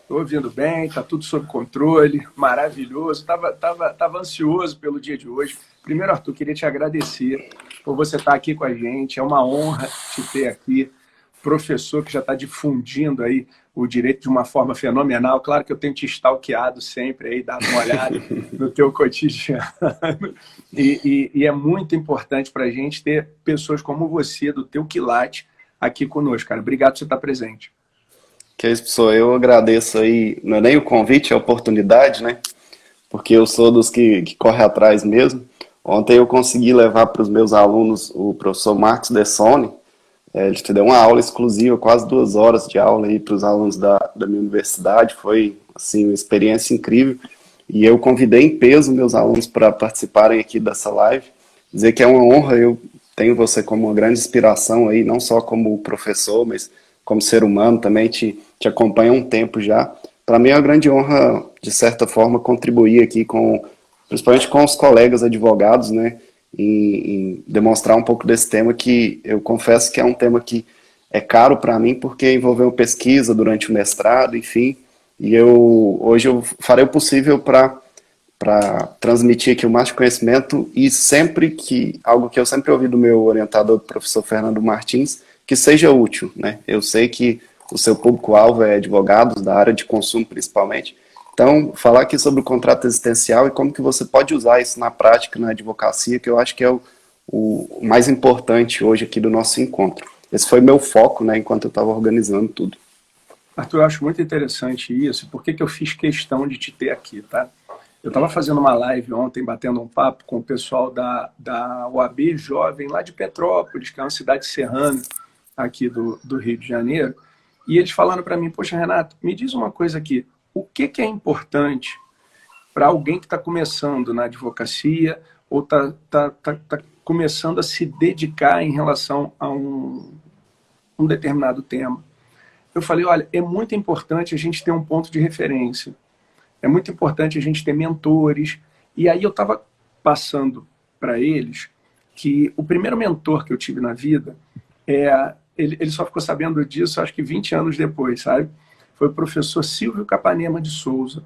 Estou ouvindo bem, está tudo sob controle, maravilhoso. Tava ansioso pelo dia de hoje. Primeiro, Arthur, queria te agradecer por você estar aqui com a gente. É uma honra te ter aqui. Professor que já está difundindo aí o direito de uma forma fenomenal. Claro que eu tenho te stalkeado sempre aí, dado uma olhada no teu cotidiano. E é muito importante para a gente ter pessoas como você, do teu quilate, aqui conosco, cara. Obrigado por você estar presente. Que é isso, pessoal. Eu agradeço aí, não é nem o convite, é a oportunidade, né? Porque eu sou dos que corre atrás mesmo. Ontem eu consegui levar para os meus alunos o professor Marcos Dessone. Ele te deu uma aula exclusiva, quase 2 horas de aula aí para os alunos da minha universidade. Foi, assim, uma experiência incrível. E eu convidei em peso meus alunos para participarem aqui dessa live. Dizer que é uma honra, eu tenho você como uma grande inspiração aí, não só como professor, mas como ser humano também, te acompanho há um tempo já. Para mim é uma grande honra, de certa forma, contribuir aqui principalmente com os colegas advogados, né, em demonstrar um pouco desse tema que eu confesso que é um tema que é caro para mim, porque envolveu pesquisa durante o mestrado, enfim, e hoje eu farei o possível para transmitir aqui o máximo conhecimento e algo que eu sempre ouvi do meu orientador, professor Fernando Martins, que seja útil, né? Eu sei que o seu público-alvo é advogados da área de consumo principalmente, então falar aqui sobre o contrato existencial e como que você pode usar isso na prática, na advocacia, que eu acho que é o mais importante hoje aqui do nosso encontro. Esse foi meu foco, né, enquanto eu estava organizando tudo. Arthur, eu acho muito interessante isso. Por que que eu fiz questão de te ter aqui, tá? Eu estava fazendo uma live ontem, batendo um papo com o pessoal da UAB Jovem, lá de Petrópolis, que é uma cidade serrana aqui do Rio de Janeiro, e eles falaram para mim, poxa, Renato, me diz uma coisa aqui, o que é importante para alguém que está começando na advocacia ou tá começando a se dedicar em relação a um determinado tema? Eu falei, olha, é muito importante a gente ter um ponto de referência. É muito importante a gente ter mentores. E aí eu estava passando para eles que o primeiro mentor que eu tive na vida, ele só ficou sabendo disso, acho que 20 anos depois, sabe? Foi o professor Silvio Capanema de Souza,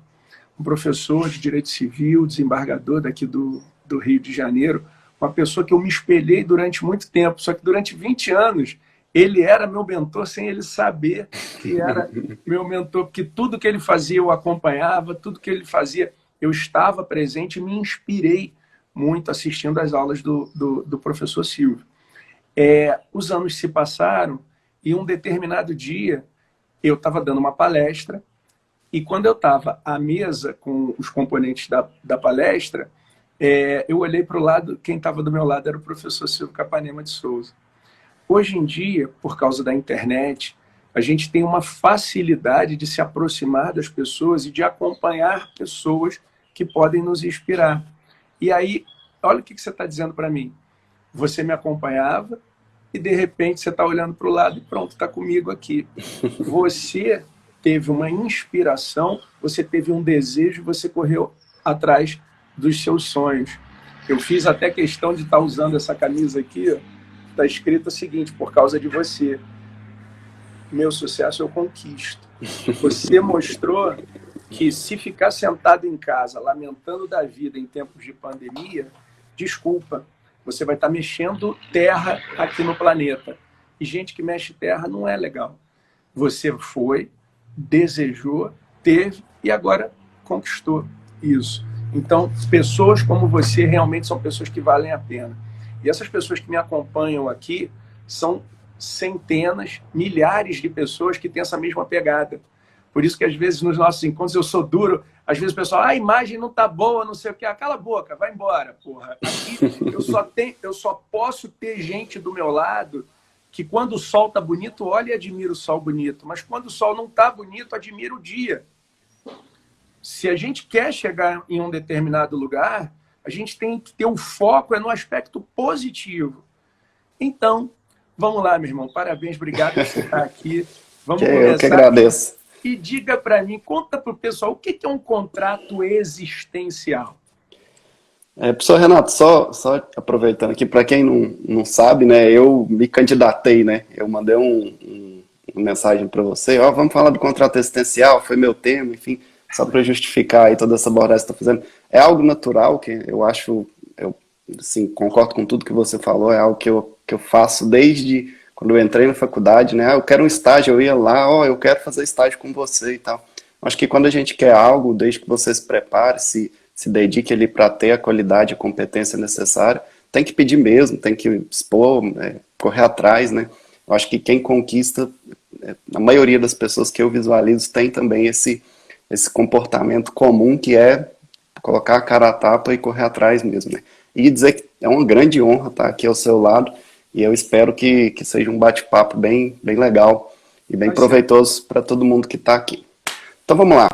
um professor de Direito Civil, desembargador daqui do Rio de Janeiro, uma pessoa que eu me espelhei durante muito tempo, só que durante 20 anos ele era meu mentor sem ele saber que era meu mentor, porque tudo que ele fazia eu acompanhava, tudo que ele fazia eu estava presente e me inspirei muito assistindo às aulas do professor Silvio. Os anos se passaram e um determinado dia eu estava dando uma palestra e quando eu estava à mesa com os componentes da palestra, eu olhei para o lado, quem estava do meu lado era o professor Silvio Capanema de Souza. Hoje em dia, por causa da internet, a gente tem uma facilidade de se aproximar das pessoas e de acompanhar pessoas que podem nos inspirar. E aí, olha o que você está dizendo para mim. Você me acompanhava e, de repente, você está olhando para o lado e pronto, está comigo aqui. Você teve uma inspiração, você teve um desejo, você correu atrás dos seus sonhos. Eu fiz até questão de estar usando essa camisa aqui, está escrito o seguinte, por causa de você, meu sucesso eu conquisto. Você mostrou que se ficar sentado em casa, lamentando da vida em tempos de pandemia, desculpa, você vai estar mexendo terra aqui no planeta. E gente que mexe terra não é legal. Você foi, desejou, teve e agora conquistou isso. Então, pessoas como você realmente são pessoas que valem a pena. E essas pessoas que me acompanham aqui são centenas, milhares de pessoas que têm essa mesma pegada. Por isso que, às vezes, nos nossos encontros, eu sou duro. Às vezes o pessoal, a imagem não tá boa, não sei o quê. Cala a boca, vai embora, porra. Aqui eu só posso ter gente do meu lado que, quando o sol tá bonito, olha e admira o sol bonito. Mas quando o sol não tá bonito, admira o dia. Se a gente quer chegar em um determinado lugar, a gente tem que ter o foco no aspecto positivo. Então, vamos lá, meu irmão. Parabéns, obrigado por você estar aqui. Vamos Eu que começar. agradeço. E diga para mim, conta para o pessoal, o que é um contrato existencial? Professor Renato, só aproveitando aqui, para quem não sabe, né, eu me candidatei, né, eu mandei um uma mensagem para você, ó, vamos falar do contrato existencial, foi meu tema, enfim, só para justificar aí toda essa abordagem que você está fazendo. É algo natural que eu acho, eu assim, concordo com tudo que você falou, é algo que eu faço desde quando eu entrei na faculdade, né? Ah, eu quero um estágio, eu ia lá, ó, eu quero fazer estágio com você e tal. Acho que quando a gente quer algo, desde que você se prepare, se dedique ali para ter a qualidade e a competência necessária, tem que pedir mesmo, tem que expor, correr atrás, né? Eu acho que quem conquista, a maioria das pessoas que eu visualizo tem também esse comportamento comum que é colocar a cara a tapa e correr atrás mesmo, né? E dizer que é uma grande honra estar aqui ao seu lado e eu espero que seja um bate-papo bem legal e bem proveitoso para todo mundo que está aqui. Então vamos lá.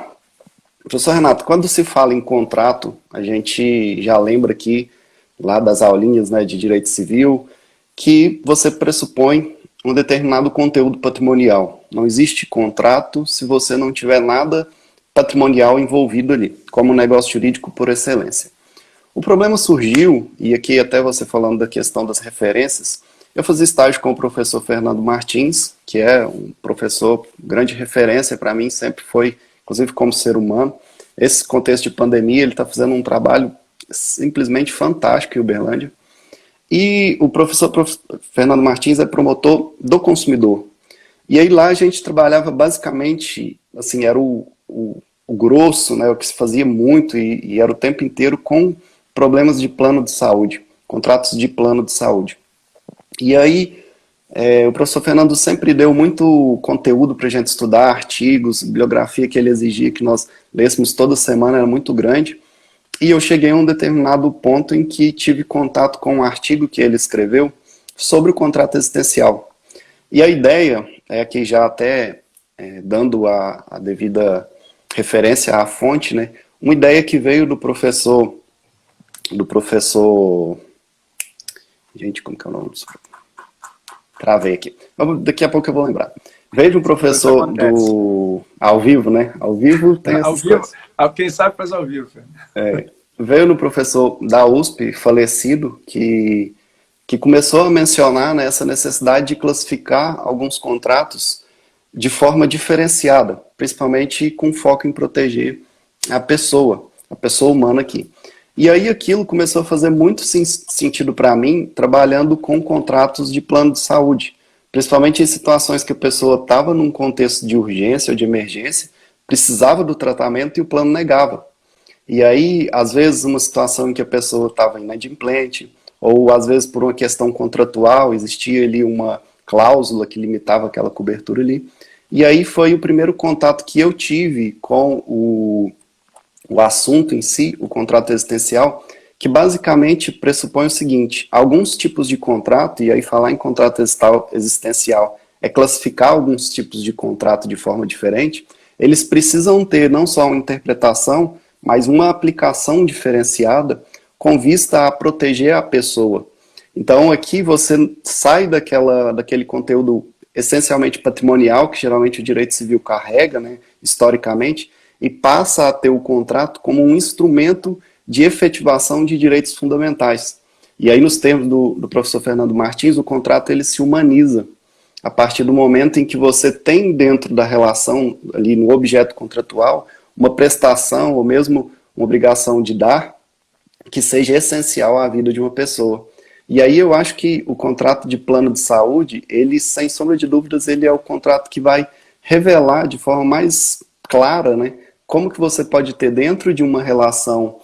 Professor Renato, quando se fala em contrato, a gente já lembra aqui, lá das aulinhas, né, de direito civil, que você pressupõe um determinado conteúdo patrimonial. Não existe contrato se você não tiver nada patrimonial envolvido ali, como um negócio jurídico por excelência. O problema surgiu, e aqui até você falando da questão das referências, eu fazia estágio com o professor Fernando Martins, que é um professor, grande referência para mim, sempre foi, inclusive como ser humano. Esse contexto de pandemia, ele está fazendo um trabalho simplesmente fantástico em Uberlândia. E o professor Fernando Martins é promotor do consumidor. E aí lá a gente trabalhava basicamente, assim, era o grosso, né, o que se fazia muito e era o tempo inteiro com problemas de plano de saúde, contratos de plano de saúde. E aí o professor Fernando sempre deu muito conteúdo para a gente estudar, artigos, bibliografia que ele exigia que nós lêssemos toda semana, era muito grande. E eu cheguei a um determinado ponto em que tive contato com um artigo que ele escreveu sobre o contrato existencial. E a ideia é que já até dando a devida referência à fonte, né, uma ideia que veio do professor, gente, como que é o nome? Travei aqui. Daqui a pouco eu vou lembrar. Veio de um professor do... Ao vivo, né? Ao vivo tem ao vivo, quem sabe faz ao vivo. Veio no professor da USP, falecido, que começou a mencionar, né, essa necessidade de classificar alguns contratos de forma diferenciada, principalmente com foco em proteger a pessoa humana aqui. E aí aquilo começou a fazer muito sentido para mim, trabalhando com contratos de plano de saúde, principalmente em situações que a pessoa estava num contexto de urgência ou de emergência, precisava do tratamento e o plano negava. E aí, às vezes, uma situação em que a pessoa estava inadimplente, ou às vezes por uma questão contratual, existia ali uma cláusula que limitava aquela cobertura ali. E aí foi o primeiro contato que eu tive com o assunto em si, o contrato existencial, que basicamente pressupõe o seguinte: alguns tipos de contrato, e aí falar em contrato existencial é classificar alguns tipos de contrato de forma diferente, eles precisam ter não só uma interpretação, mas uma aplicação diferenciada com vista a proteger a pessoa. Então aqui você sai daquele conteúdo essencialmente patrimonial, que geralmente o direito civil carrega, né, historicamente, e passa a ter o contrato como um instrumento de efetivação de direitos fundamentais. E aí, nos termos do professor Fernando Martins, o contrato ele se humaniza a partir do momento em que você tem dentro da relação, ali no objeto contratual, uma prestação ou mesmo uma obrigação de dar que seja essencial à vida de uma pessoa. E aí eu acho que o contrato de plano de saúde, ele, sem sombra de dúvidas, ele é o contrato que vai revelar de forma mais clara, né, como que você pode ter dentro de uma relação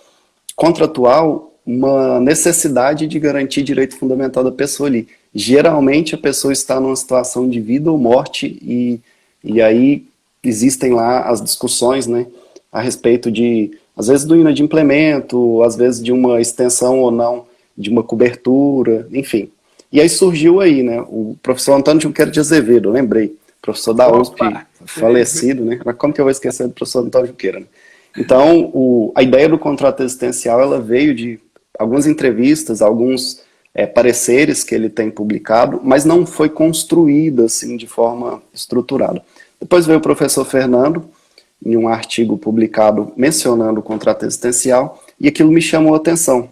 contratual uma necessidade de garantir direito fundamental da pessoa ali. Geralmente a pessoa está numa situação de vida ou morte e aí existem lá as discussões, né, a respeito de, às vezes, do inadimplemento, às vezes de uma extensão ou não de uma cobertura, enfim. E aí surgiu aí, né, o professor Antônio Junqueira de Azevedo, eu lembrei, professor da USP, falecido, né, mas como que eu vou esquecer do professor Antônio Junqueira, né? Então, a ideia do contrato existencial, ela veio de algumas entrevistas, alguns pareceres que ele tem publicado, mas não foi construída assim de forma estruturada. Depois veio o professor Fernando, em um artigo publicado mencionando o contrato existencial, e aquilo me chamou a atenção.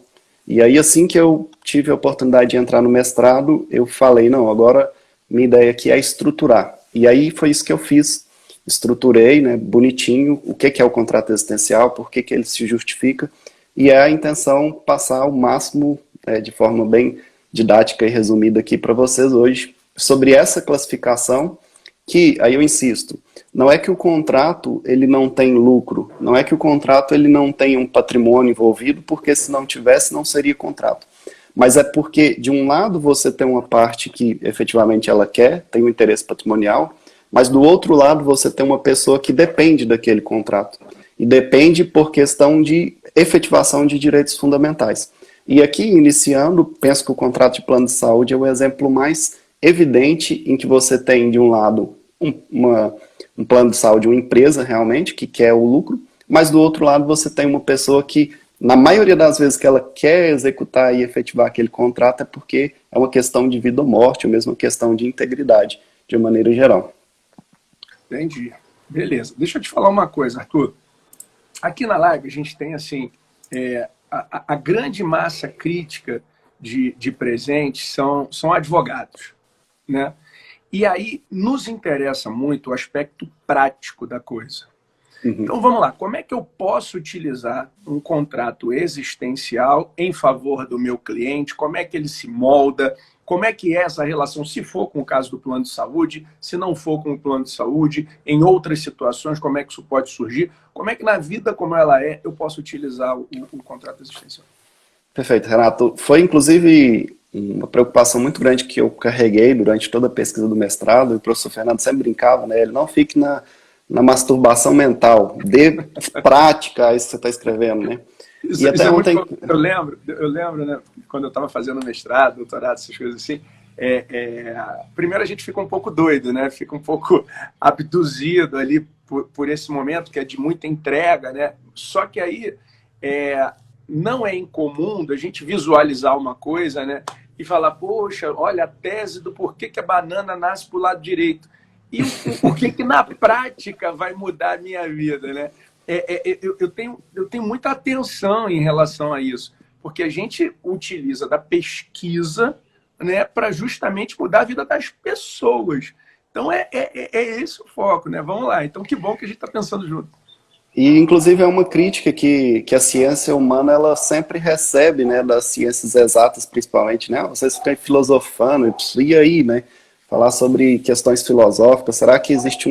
E aí, assim que eu tive a oportunidade de entrar no mestrado, eu falei, não, agora minha ideia aqui é estruturar. E aí foi isso que eu fiz, estruturei, né, bonitinho, o que é o contrato existencial, por que ele se justifica, e é a intenção passar o máximo, de forma bem didática e resumida aqui para vocês hoje, sobre essa classificação, que, aí eu insisto, não é que o contrato ele não tem lucro, não é que o contrato ele não tem um patrimônio envolvido, porque se não tivesse não seria contrato. Mas é porque, de um lado, você tem uma parte que efetivamente ela quer, tem um interesse patrimonial, mas do outro lado você tem uma pessoa que depende daquele contrato. E depende por questão de efetivação de direitos fundamentais. E aqui, iniciando, penso que o contrato de plano de saúde é o exemplo mais evidente em que você tem, de um lado, um plano de saúde, uma empresa realmente, que quer o lucro, mas do outro lado você tem uma pessoa que, na maioria das vezes que ela quer executar e efetivar aquele contrato, é porque é uma questão de vida ou morte, ou mesmo uma questão de integridade, de uma maneira geral. Entendi. Beleza. Deixa eu te falar uma coisa, Arthur. Aqui na live a gente tem, assim, a grande massa crítica de presentes são advogados, né? E aí nos interessa muito o aspecto prático da coisa. Uhum. Então vamos lá, como é que eu posso utilizar um contrato existencial em favor do meu cliente? Como é que ele se molda? Como é que é essa relação, se for com o caso do plano de saúde, se não for com o plano de saúde, em outras situações, como é que isso pode surgir? Como é que na vida como ela é, eu posso utilizar o contrato existencial? Perfeito, Renato. Foi inclusive uma preocupação muito grande que eu carreguei durante toda a pesquisa do mestrado, e o professor Fernando sempre brincava, né? Ele não fique na masturbação mental, dê prática a isso que você está escrevendo, né? Isso, até isso ontem... Eu lembro, né, quando eu estava fazendo mestrado, doutorado, essas coisas assim, primeiro a gente fica um pouco doido, né? Fica um pouco abduzido ali por esse momento que é de muita entrega, né? Só que aí não é incomum a gente visualizar uma coisa, né? E falar, poxa, olha a tese do porquê que a banana nasce para o lado direito. E o porquê que na prática vai mudar a minha vida, né? Eu tenho muita atenção em relação a isso, porque a gente utiliza da pesquisa, né, para justamente mudar a vida das pessoas. Então é esse o foco, né? Vamos lá. Então que bom que a gente está pensando junto. E inclusive é uma crítica que a ciência humana ela sempre recebe, né, das ciências exatas principalmente, né? Vocês ficam filosofando, e aí, né? Falar sobre questões filosóficas, será que existe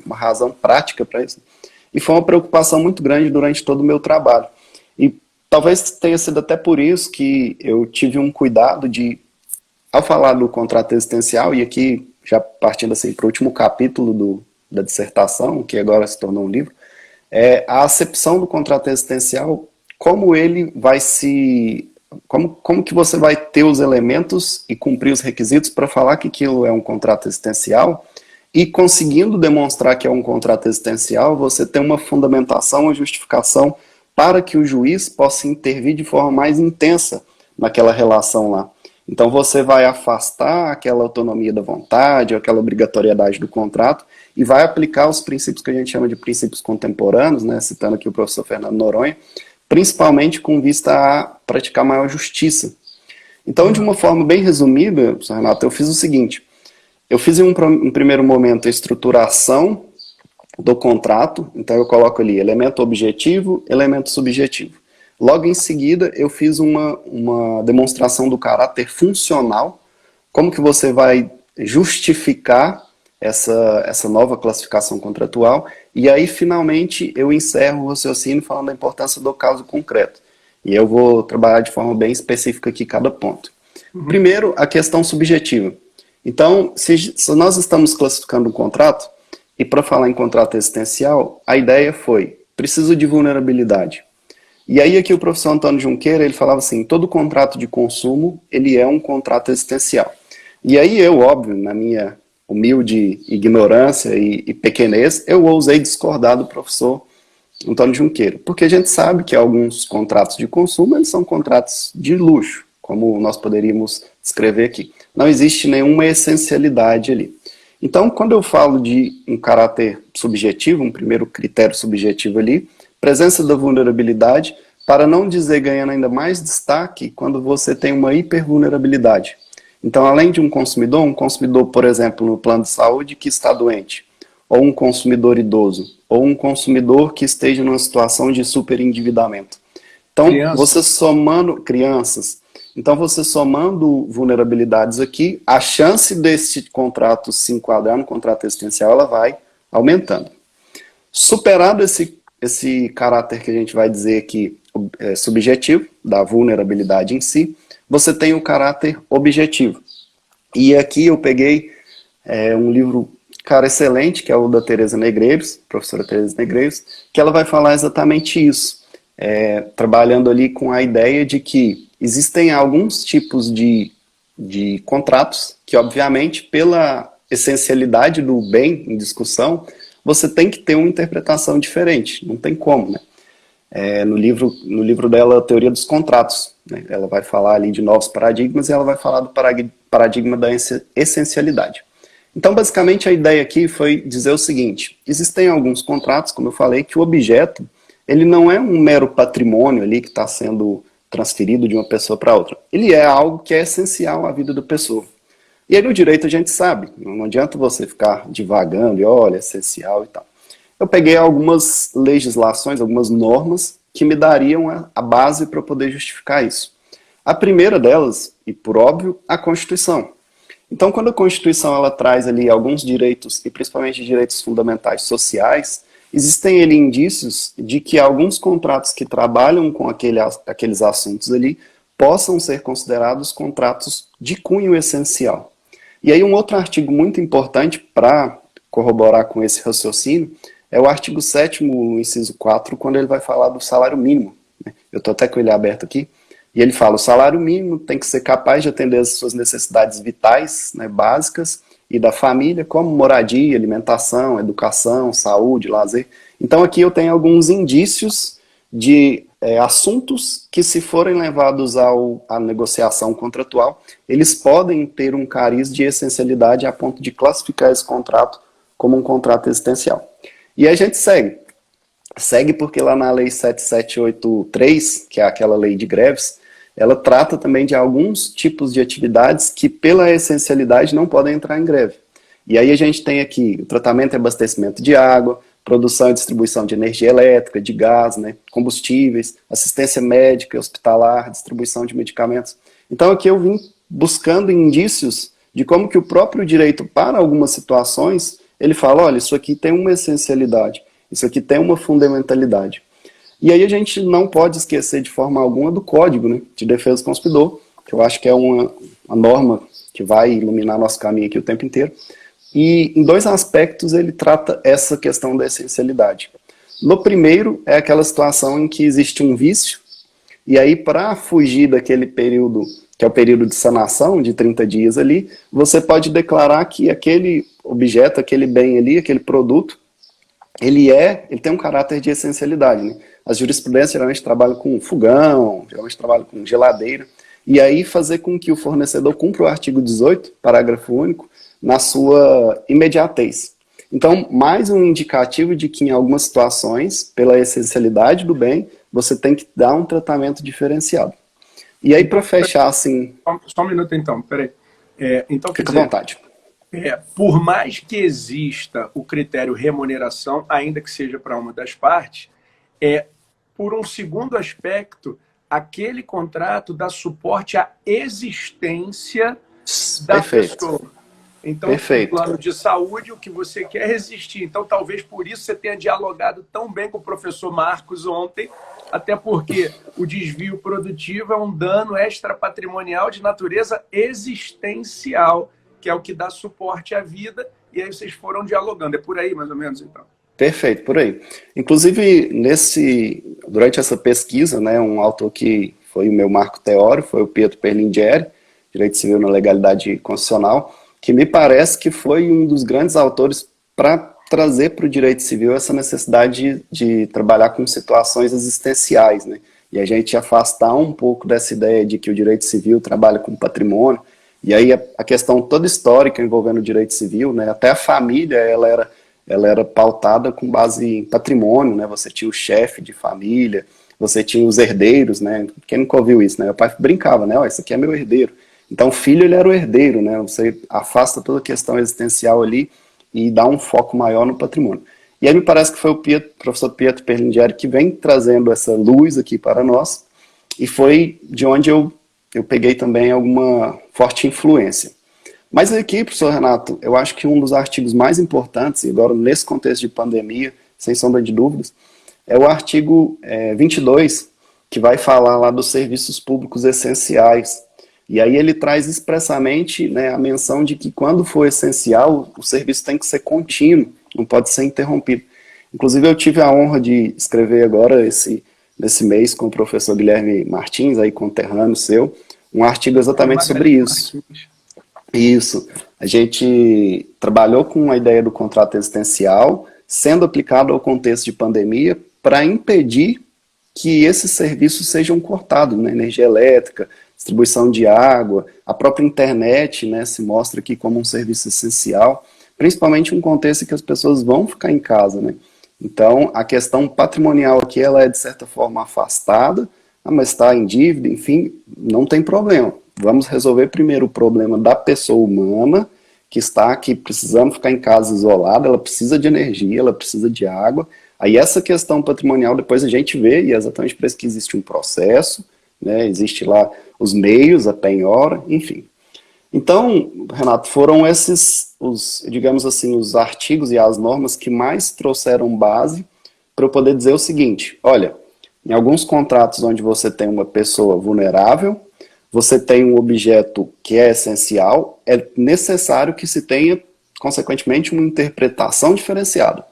uma razão prática para isso? E foi uma preocupação muito grande durante todo o meu trabalho. E talvez tenha sido até por isso que eu tive um cuidado de, ao falar do contrato existencial, e aqui já partindo assim para o último capítulo da dissertação, que agora se tornou um livro, a acepção do contrato existencial, como ele vai se... Como que você vai ter os elementos e cumprir os requisitos para falar que aquilo é um contrato existencial, e conseguindo demonstrar que é um contrato existencial, você tem uma fundamentação, uma justificação para que o juiz possa intervir de forma mais intensa naquela relação lá. Então você vai afastar aquela autonomia da vontade, aquela obrigatoriedade do contrato, e vai aplicar os princípios que a gente chama de princípios contemporâneos, né, citando aqui o professor Fernando Noronha, principalmente com vista a praticar maior justiça. Então, de uma forma bem resumida, professor Renato, eu fiz o seguinte: eu fiz em um primeiro momento a estruturação do contrato, então eu coloco ali elemento objetivo, elemento subjetivo. Logo em seguida, eu fiz uma demonstração do caráter funcional, como que você vai justificar essa nova classificação contratual, e aí finalmente eu encerro o raciocínio falando da importância do caso concreto. E eu vou trabalhar de forma bem específica aqui cada ponto. Primeiro, a questão subjetiva. Então, se nós estamos classificando um contrato, e para falar em contrato existencial, a ideia foi, preciso de vulnerabilidade. E aí aqui o professor Antônio Junqueira, ele falava assim, todo contrato de consumo, ele é um contrato existencial. E aí eu, óbvio, na minha humilde ignorância e pequenez, eu ousei discordar do professor Antônio Junqueira, porque a gente sabe que alguns contratos de consumo, eles são contratos de luxo, como nós poderíamos descrever aqui. Não existe nenhuma essencialidade ali. Então, quando eu falo de um caráter subjetivo, um primeiro critério subjetivo ali, presença da vulnerabilidade, para não dizer ganhando ainda mais destaque, quando você tem uma hipervulnerabilidade. Então, além de um consumidor, por exemplo, no plano de saúde que está doente, ou um consumidor idoso, ou um consumidor que esteja numa situação de superendividamento. Então, você somando crianças, então você somando vulnerabilidades aqui, a chance desse contrato se enquadrar no contrato existencial, ela vai aumentando. Superado esse caráter que a gente vai dizer aqui subjetivo, da vulnerabilidade em si, você tem o caráter objetivo. E aqui eu peguei um livro, cara, excelente, que é o da Teresa Negreiros, professora Teresa Negreiros, que ela vai falar exatamente isso, trabalhando ali com a ideia de que existem alguns tipos de contratos que, obviamente, pela essencialidade do bem em discussão, você tem que ter uma interpretação diferente, não tem como, né? No livro dela, a Teoria dos Contratos, né? Ela vai falar ali de novos paradigmas e ela vai falar do paradigma da essencialidade. Então, basicamente, a ideia aqui foi dizer o seguinte: existem alguns contratos, como eu falei, que o objeto ele não é um mero patrimônio ali que está sendo transferido de uma pessoa para outra. Ele é algo que é essencial à vida da pessoa. E aí no direito a gente sabe, não adianta você ficar divagando e olha, é essencial e tal. Eu peguei algumas legislações, algumas normas que me dariam a base para eu poder justificar isso. A primeira delas, e por óbvio, a Constituição. Então, quando a Constituição ela traz ali alguns direitos, e principalmente direitos fundamentais sociais, existem ali indícios de que alguns contratos que trabalham com aqueles assuntos ali possam ser considerados contratos de cunho essencial. E aí um outro artigo muito importante para corroborar com esse raciocínio é o artigo 7º, inciso 4, quando ele vai falar do salário mínimo. Eu estou até com ele aberto aqui. E ele fala: o salário mínimo tem que ser capaz de atender as suas necessidades vitais, né, básicas, e da família, como moradia, alimentação, educação, saúde, lazer. Então aqui eu tenho alguns indícios de assuntos que, se forem levados à negociação contratual, eles podem ter um cariz de essencialidade a ponto de classificar esse contrato como um contrato existencial. E a gente segue porque lá na Lei 7783, que é aquela lei de greves, ela trata também de alguns tipos de atividades que, pela essencialidade, não podem entrar em greve. E aí a gente tem aqui o tratamento e abastecimento de água, produção e distribuição de energia elétrica, de gás, né, combustíveis, assistência médica, hospitalar, distribuição de medicamentos. Então aqui eu vim buscando indícios de como que o próprio direito, para algumas situações, ele fala: olha, isso aqui tem uma essencialidade, isso aqui tem uma fundamentalidade. E aí a gente não pode esquecer de forma alguma do Código, né, de Defesa do Consumidor, que eu acho que é uma norma que vai iluminar nosso caminho aqui o tempo inteiro. E em dois aspectos ele trata essa questão da essencialidade. No primeiro é aquela situação em que existe um vício, e aí para fugir daquele período, que é o período de sanação, de 30 dias ali, você pode declarar que aquele objeto, aquele bem ali, aquele produto, ele tem um caráter de essencialidade, né? As jurisprudências geralmente trabalham com fogão, geralmente trabalham com geladeira, e aí fazer com que o fornecedor cumpra o artigo 18, parágrafo único, na sua imediatez. Então, mais um indicativo de que em algumas situações, pela essencialidade do bem, você tem que dar um tratamento diferenciado. E aí, para fechar, assim... Só um minuto, então, peraí. Então, fica à vontade. Por mais que exista o critério remuneração, ainda que seja para uma das partes, por um segundo aspecto, aquele contrato dá suporte à existência da pessoa. Então, no plano de saúde, o que você quer é resistir. Então, talvez por isso você tenha dialogado tão bem com o professor Marcos ontem, até porque o desvio produtivo é um dano extrapatrimonial de natureza existencial, que é o que dá suporte à vida, e aí vocês foram dialogando. É por aí, mais ou menos, então? Perfeito, por aí. Inclusive, durante essa pesquisa, né, um autor que foi o meu marco teórico, foi o Pietro Perlingieri, Direito Civil na Legalidade Constitucional, que me parece que foi um dos grandes autores para trazer para o direito civil essa necessidade de trabalhar com situações existenciais, né? E a gente afastar um pouco dessa ideia de que o direito civil trabalha com patrimônio, e aí a questão toda histórica envolvendo o direito civil, né? Até a família, ela era pautada com base em patrimônio, né? Você tinha o chefe de família, você tinha os herdeiros, né? Quem nunca ouviu isso, né? Meu pai brincava, né? Ó, esse aqui é meu herdeiro. Então, o filho, ele era o herdeiro, né? Você afasta toda a questão existencial ali e dá um foco maior no patrimônio. E aí me parece que foi o professor Pietro Perlingieri que vem trazendo essa luz aqui para nós, e foi de onde eu peguei também alguma forte influência. Mas aqui, professor Renato, eu acho que um dos artigos mais importantes, e agora nesse contexto de pandemia, sem sombra de dúvidas, é o artigo 22, que vai falar lá dos serviços públicos essenciais. E aí ele traz expressamente, né, a menção de que quando for essencial, o serviço tem que ser contínuo, não pode ser interrompido. Inclusive eu tive a honra de escrever agora, nesse mês, com o professor Guilherme Martins, aí conterrâneo seu, um artigo exatamente sobre isso. Isso. A gente trabalhou com a ideia do contrato existencial, sendo aplicado ao contexto de pandemia, para impedir que esses serviços sejam cortados, né? Energia elétrica, distribuição de água, a própria internet, né, se mostra aqui como um serviço essencial, principalmente em um contexto em que as pessoas vão ficar em casa, né? Então, a questão patrimonial aqui, ela é de certa forma afastada, mas está em dívida, enfim, não tem problema. Vamos resolver primeiro o problema da pessoa humana, que está aqui precisando ficar em casa isolada, ela precisa de energia, ela precisa de água. Aí essa questão patrimonial depois a gente vê, e é exatamente por isso que existe um processo, né, existe lá os meios, a penhora, enfim. Então, Renato, foram esses, digamos assim, os artigos e as normas que mais trouxeram base para eu poder dizer o seguinte: olha, em alguns contratos onde você tem uma pessoa vulnerável, você tem um objeto que é essencial, é necessário que se tenha, consequentemente, uma interpretação diferenciada.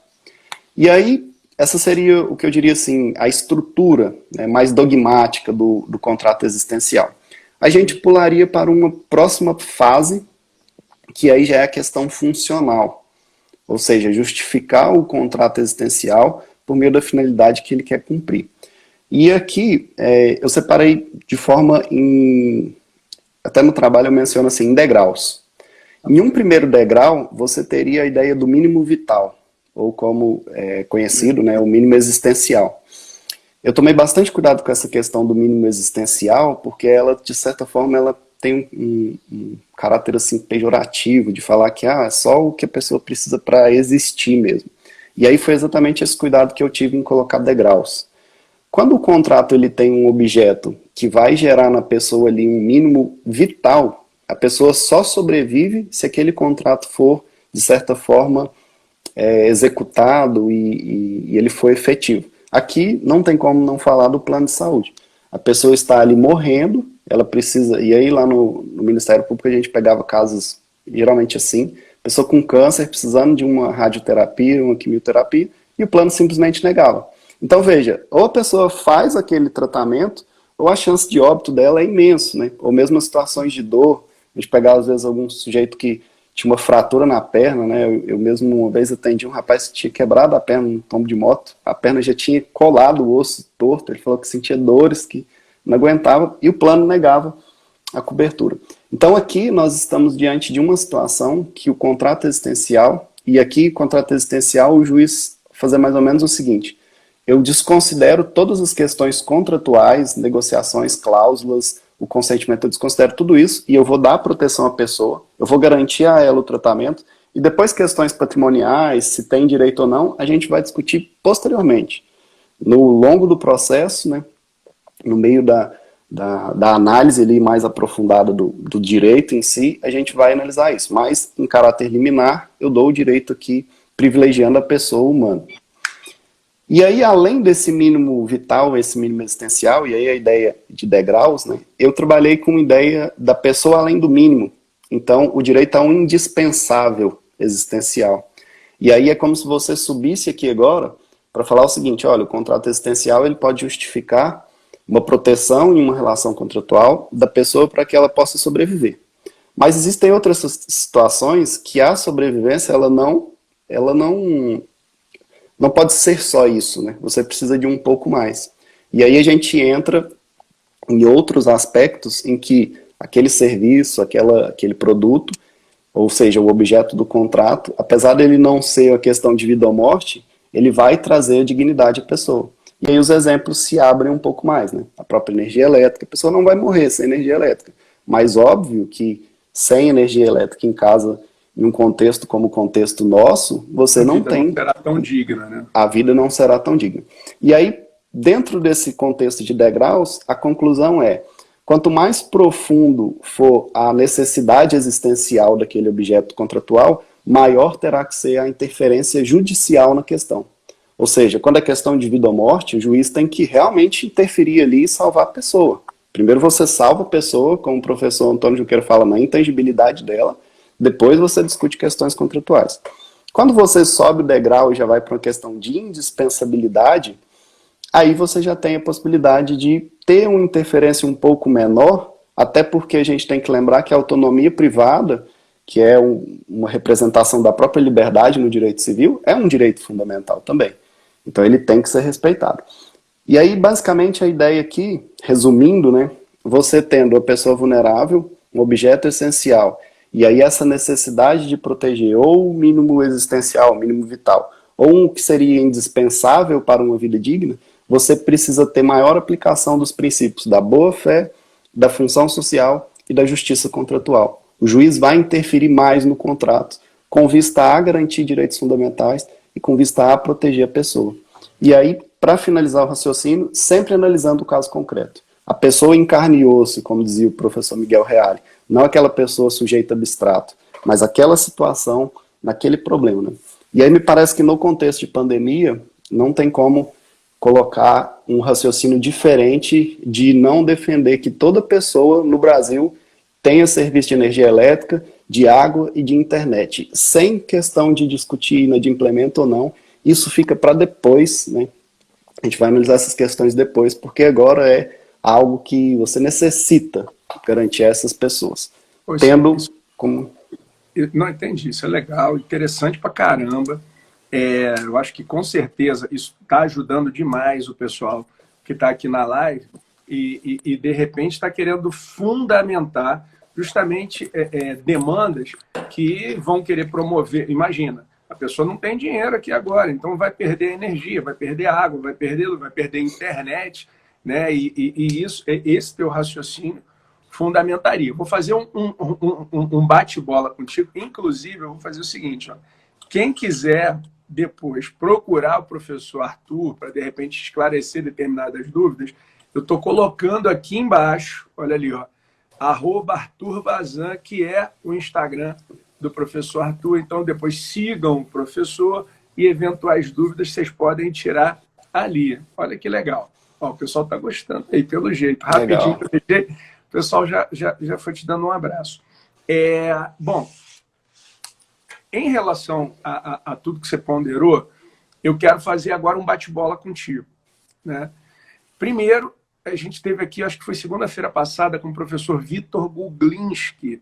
E aí, essa seria o que eu diria assim, a estrutura, né, mais dogmática do contrato existencial. A gente pularia para uma próxima fase, que aí já é a questão funcional, ou seja, justificar o contrato existencial por meio da finalidade que ele quer cumprir. E aqui eu separei de forma, até no trabalho eu menciono assim, em degraus. Em um primeiro degrau, você teria a ideia do mínimo vital, ou como é conhecido, né, o mínimo existencial. Eu tomei bastante cuidado com essa questão do mínimo existencial, porque ela, de certa forma, ela tem um caráter assim, pejorativo, de falar que é só o que a pessoa precisa para existir mesmo. E aí foi exatamente esse cuidado que eu tive em colocar degraus. Quando o contrato ele tem um objeto que vai gerar na pessoa ali um mínimo vital, a pessoa só sobrevive se aquele contrato for, de certa forma, executado e ele for efetivo. Aqui não tem como não falar do plano de saúde. A pessoa está ali morrendo, ela precisa... E aí lá no Ministério Público a gente pegava casos geralmente assim, pessoa com câncer precisando de uma radioterapia, uma quimioterapia, e o plano simplesmente negava. Então veja, ou a pessoa faz aquele tratamento, ou a chance de óbito dela é imenso, né? Ou mesmo as situações de dor, a gente pegava às vezes algum sujeito que tinha uma fratura na perna, né? Eu mesmo uma vez atendi um rapaz que tinha quebrado a perna num tombo de moto, a perna já tinha colado o osso torto, ele falou que sentia dores, que não aguentava, e o plano negava a cobertura. Então aqui nós estamos diante de uma situação que o contrato existencial, e aqui contrato existencial o juiz fazer mais ou menos o seguinte: eu desconsidero todas as questões contratuais, negociações, cláusulas, o consentimento, eu desconsidero tudo isso e eu vou dar proteção à pessoa, eu vou garantir a ela o tratamento, e depois questões patrimoniais, se tem direito ou não, a gente vai discutir posteriormente. No longo do processo, né, no meio da análise ali mais aprofundada do direito em si, a gente vai analisar isso, mas em caráter liminar, eu dou o direito aqui privilegiando a pessoa humana. E aí, além desse mínimo vital, esse mínimo existencial, e aí a ideia de degraus, né, eu trabalhei com a ideia da pessoa além do mínimo. Então, o direito a um indispensável existencial. E aí é como se você subisse aqui agora para falar o seguinte: olha, o contrato existencial ele pode justificar uma proteção em uma relação contratual da pessoa para que ela possa sobreviver. Mas existem outras situações que a sobrevivência ela não pode ser só isso, né? Você precisa de um pouco mais. E aí a gente entra em outros aspectos em que aquele serviço, aquele produto, ou seja, o objeto do contrato, apesar dele não ser a questão de vida ou morte, ele vai trazer dignidade à pessoa. E aí os exemplos se abrem um pouco mais, né? A própria energia elétrica, a pessoa não vai morrer sem energia elétrica, Mas óbvio que sem energia elétrica em casa, em um contexto como o contexto nosso, você não tem... não será tão digna, né? A vida não será tão digna. E aí, dentro desse contexto de degraus, a conclusão é: quanto mais profundo for a necessidade existencial daquele objeto contratual, maior terá que ser a interferência judicial na questão. Ou seja, quando é questão de vida ou morte, o juiz tem que realmente interferir ali e salvar a pessoa. Primeiro você salva a pessoa, como o professor Antônio Junqueira fala, na intangibilidade dela, depois você discute questões contratuais. Quando você sobe o degrau e já vai para uma questão de indispensabilidade, aí você já tem a possibilidade de ter uma interferência um pouco menor, até porque a gente tem que lembrar que a autonomia privada, que é uma representação da própria liberdade no direito civil, é um direito fundamental também. Então ele tem que ser respeitado. E aí, basicamente, a ideia aqui, resumindo, né, você tendo a pessoa vulnerável, um objeto essencial, e aí essa necessidade de proteger ou o mínimo existencial, o mínimo vital, ou um que seria indispensável para uma vida digna, você precisa ter maior aplicação dos princípios da boa-fé, da função social e da justiça contratual. O juiz vai interferir mais no contrato, com vista a garantir direitos fundamentais e com vista a proteger a pessoa. E aí, para finalizar o raciocínio, sempre analisando o caso concreto. A pessoa em carne e osso, como dizia o professor Miguel Reale, não aquela pessoa sujeita abstrato, mas aquela situação, naquele problema. Né? E aí me parece que no contexto de pandemia, não tem como colocar um raciocínio diferente de não defender que toda pessoa no Brasil tenha serviço de energia elétrica, de água e de internet, sem questão de discutir inadimplemento ou não. Isso fica para depois, né? A gente vai analisar essas questões depois, porque agora é algo que você necessita garantir a essas pessoas. Poxa, tendo como... Não entendi, isso é legal, interessante pra caramba. Eu acho que com certeza isso está ajudando demais o pessoal que está aqui na live e de repente está querendo fundamentar justamente demandas que vão querer promover. Imagina, a pessoa não tem dinheiro aqui agora, então vai perder energia, vai perder água, vai perder internet, né? E isso, esse teu raciocínio fundamentaria. Vou fazer um bate-bola contigo. Inclusive, eu vou fazer o seguinte, ó. Quem quiser depois procurar o professor Arthur para, de repente, esclarecer determinadas dúvidas, eu estou colocando aqui embaixo, olha ali, ó, @ArthurVazan, que é o Instagram do professor Arthur. Então, depois sigam o professor e eventuais dúvidas vocês podem tirar ali. Olha que legal. Ó, o pessoal está gostando aí, pelo jeito. Rapidinho, o pessoal já foi te dando um abraço. Bom, em relação a tudo que você ponderou, eu quero fazer agora um bate-bola contigo, né? Primeiro, a gente teve aqui, acho que foi segunda-feira passada, com o professor Vitor Guglinski,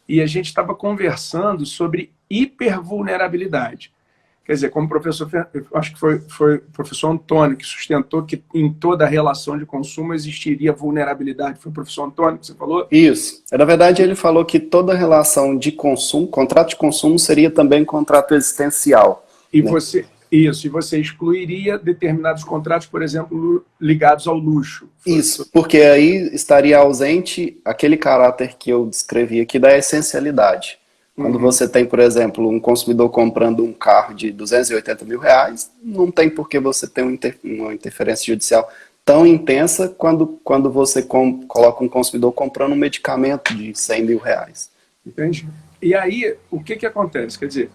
e a gente estava conversando sobre hipervulnerabilidade. Quer dizer, como professor, acho que foi o professor Antônio que sustentou que em toda relação de consumo existiria vulnerabilidade. Foi o professor Antônio que você falou? Isso. Na verdade, ele falou que toda relação de consumo, contrato de consumo, seria também contrato existencial. E né? e você excluiria determinados contratos, por exemplo, ligados ao luxo. Isso, porque aí estaria ausente aquele caráter que eu descrevi aqui da essencialidade. Quando você tem, por exemplo, um consumidor comprando um carro de 280 mil reais, não tem por que você ter uma interferência judicial tão intensa quando você coloca um consumidor comprando um medicamento de 100 mil reais. Entende? E aí, o que acontece? Quer dizer,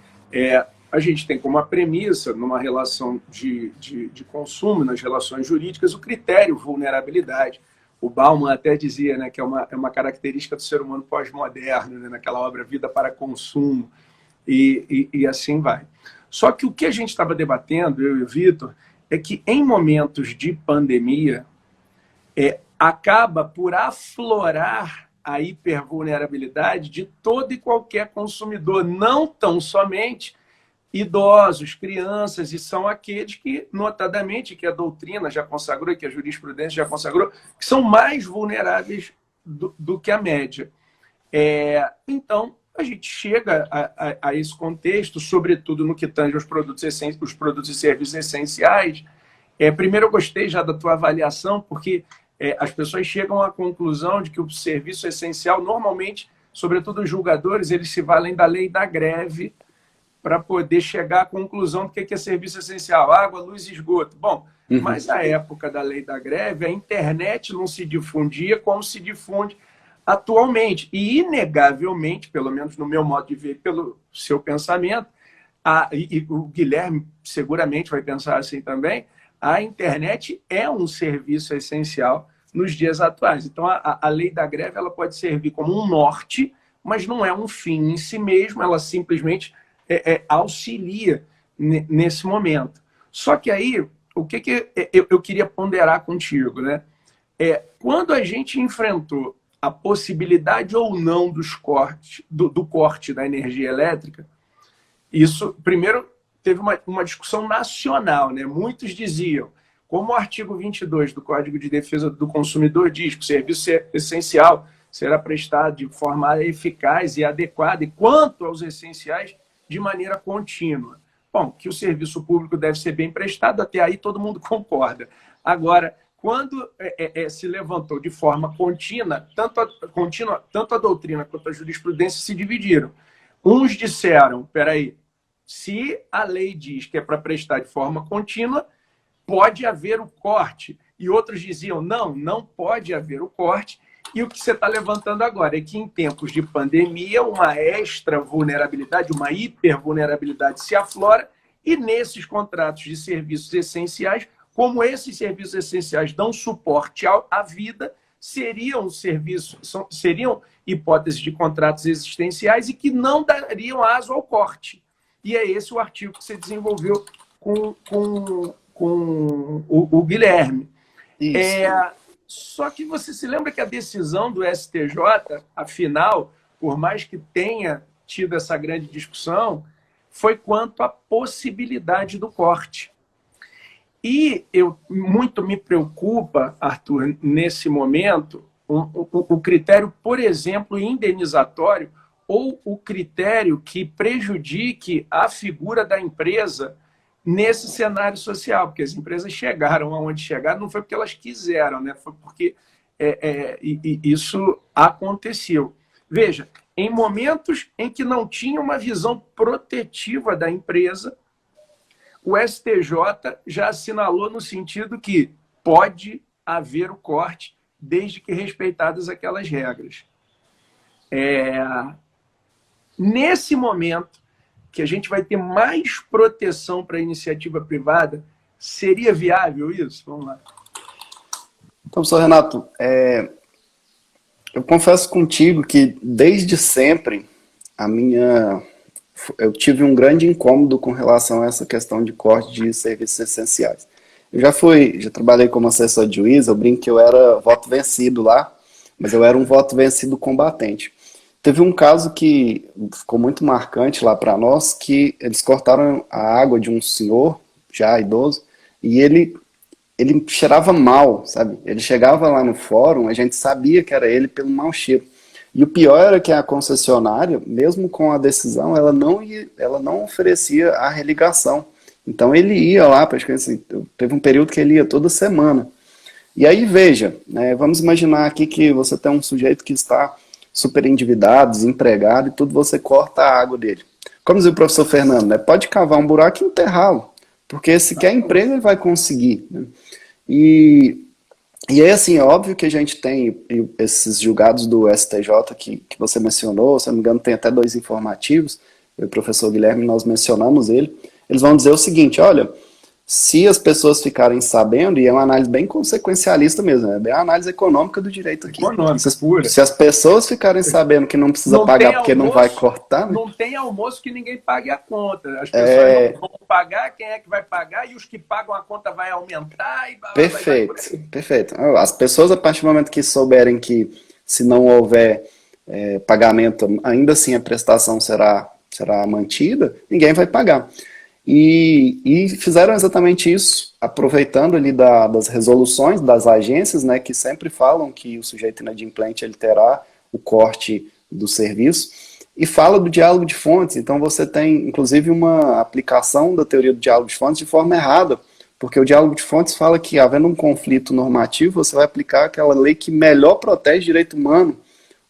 a gente tem como uma premissa, numa relação de consumo, nas relações jurídicas, o critério vulnerabilidade. O Bauman até dizia, né, que é uma característica do ser humano pós-moderno, né, naquela obra Vida para Consumo, e assim vai. Só que o que a gente estava debatendo, eu e o Vitor, é que em momentos de pandemia, acaba por aflorar a hipervulnerabilidade de todo e qualquer consumidor, não tão somente idosos, crianças, e são aqueles que, notadamente, que a doutrina já consagrou, que a jurisprudência já consagrou, que são mais vulneráveis do que a média. Então, a gente chega a esse contexto, sobretudo no que tange os produtos e serviços essenciais. Primeiro, eu gostei já da tua avaliação, porque as pessoas chegam à conclusão de que o serviço essencial, normalmente, sobretudo os julgadores, eles se valem da lei da greve para poder chegar à conclusão do que é serviço essencial, água, luz e esgoto. Bom, mas na época da lei da greve, a internet não se difundia como se difunde atualmente. E, inegavelmente, pelo menos no meu modo de ver, pelo seu pensamento, e o Guilherme seguramente vai pensar assim também, a internet é um serviço essencial nos dias atuais. Então, a lei da greve ela pode servir como um norte, mas não é um fim em si mesmo, ela simplesmente auxilia nesse momento. Só que aí, o que eu queria ponderar contigo, né? Quando a gente enfrentou a possibilidade ou não do corte da energia elétrica, isso, primeiro, teve uma discussão nacional, né? Muitos diziam, como o artigo 22 do Código de Defesa do Consumidor diz que o serviço essencial será prestado de forma eficaz e adequada, e quanto aos essenciais, de maneira contínua. Bom, que o serviço público deve ser bem prestado, até aí todo mundo concorda. Agora, quando se levantou de forma contínua, tanto a doutrina quanto a jurisprudência se dividiram. Uns disseram, peraí, se a lei diz que é para prestar de forma contínua, pode haver o corte. E outros diziam, não pode haver o corte. E o que você está levantando agora é que em tempos de pandemia, uma extra vulnerabilidade, uma hipervulnerabilidade se aflora, e nesses contratos de serviços essenciais, como esses serviços essenciais dão suporte à vida, seriam hipóteses de contratos existenciais e que não dariam aso ao corte. E é esse o artigo que você desenvolveu com o Guilherme. Só que você se lembra que a decisão do STJ, afinal, por mais que tenha tido essa grande discussão, foi quanto à possibilidade do corte. E muito me preocupa, Arthur, nesse momento, o critério, por exemplo, indenizatório, ou o critério que prejudique a figura da empresa nesse cenário social, porque as empresas chegaram aonde chegaram, não foi porque elas quiseram, né? Foi porque isso aconteceu. Veja, em momentos em que não tinha uma visão protetiva da empresa, o STJ já assinalou no sentido que pode haver o corte desde que respeitadas aquelas regras. Nesse momento, que a gente vai ter mais proteção para a iniciativa privada, seria viável isso? Vamos lá. Então, professor Renato, eu confesso contigo que desde sempre eu tive um grande incômodo com relação a essa questão de corte de serviços essenciais. Eu já trabalhei como assessor de juiz, eu brinco que eu era voto vencido lá, mas eu era um voto vencido combatente. Teve um caso que ficou muito marcante lá para nós, que eles cortaram a água de um senhor, já idoso, e ele cheirava mal, sabe? Ele chegava lá no fórum, a gente sabia que era ele pelo mau cheiro. E o pior era que a concessionária, mesmo com a decisão, ela não oferecia a religação. Então ele ia lá, praticamente assim, teve um período que ele ia toda semana. E aí veja, né, vamos imaginar aqui que você tem um sujeito que está super endividado, desempregado, e tudo você corta a água dele. Como diz o professor Fernando, né, pode cavar um buraco e enterrá-lo, porque se quer emprego ele vai conseguir. Né? E aí, assim, é óbvio que a gente tem esses julgados do STJ que você mencionou, se não me engano tem até 2 informativos, eu e o professor Guilherme, nós mencionamos ele, eles vão dizer o seguinte, olha, se as pessoas ficarem sabendo, e é uma análise bem consequencialista mesmo, é bem a análise econômica do direito aqui. Se as pessoas ficarem sabendo que não precisa pagar porque não vai cortar... Né? Não tem almoço que ninguém pague a conta. As pessoas não vão pagar, quem é que vai pagar? E os que pagam a conta vai aumentar. Perfeito. As pessoas, a partir do momento que souberem que se não houver pagamento, ainda assim a prestação será mantida, ninguém vai pagar. E fizeram exatamente isso, aproveitando ali das resoluções das agências, né, que sempre falam que o sujeito inadimplente ele terá o corte do serviço, e fala do diálogo de fontes. Então você tem, inclusive, uma aplicação da teoria do diálogo de fontes de forma errada, porque o diálogo de fontes fala que, havendo um conflito normativo, você vai aplicar aquela lei que melhor protege o direito humano.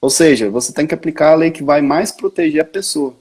Ou seja, você tem que aplicar a lei que vai mais proteger a pessoa.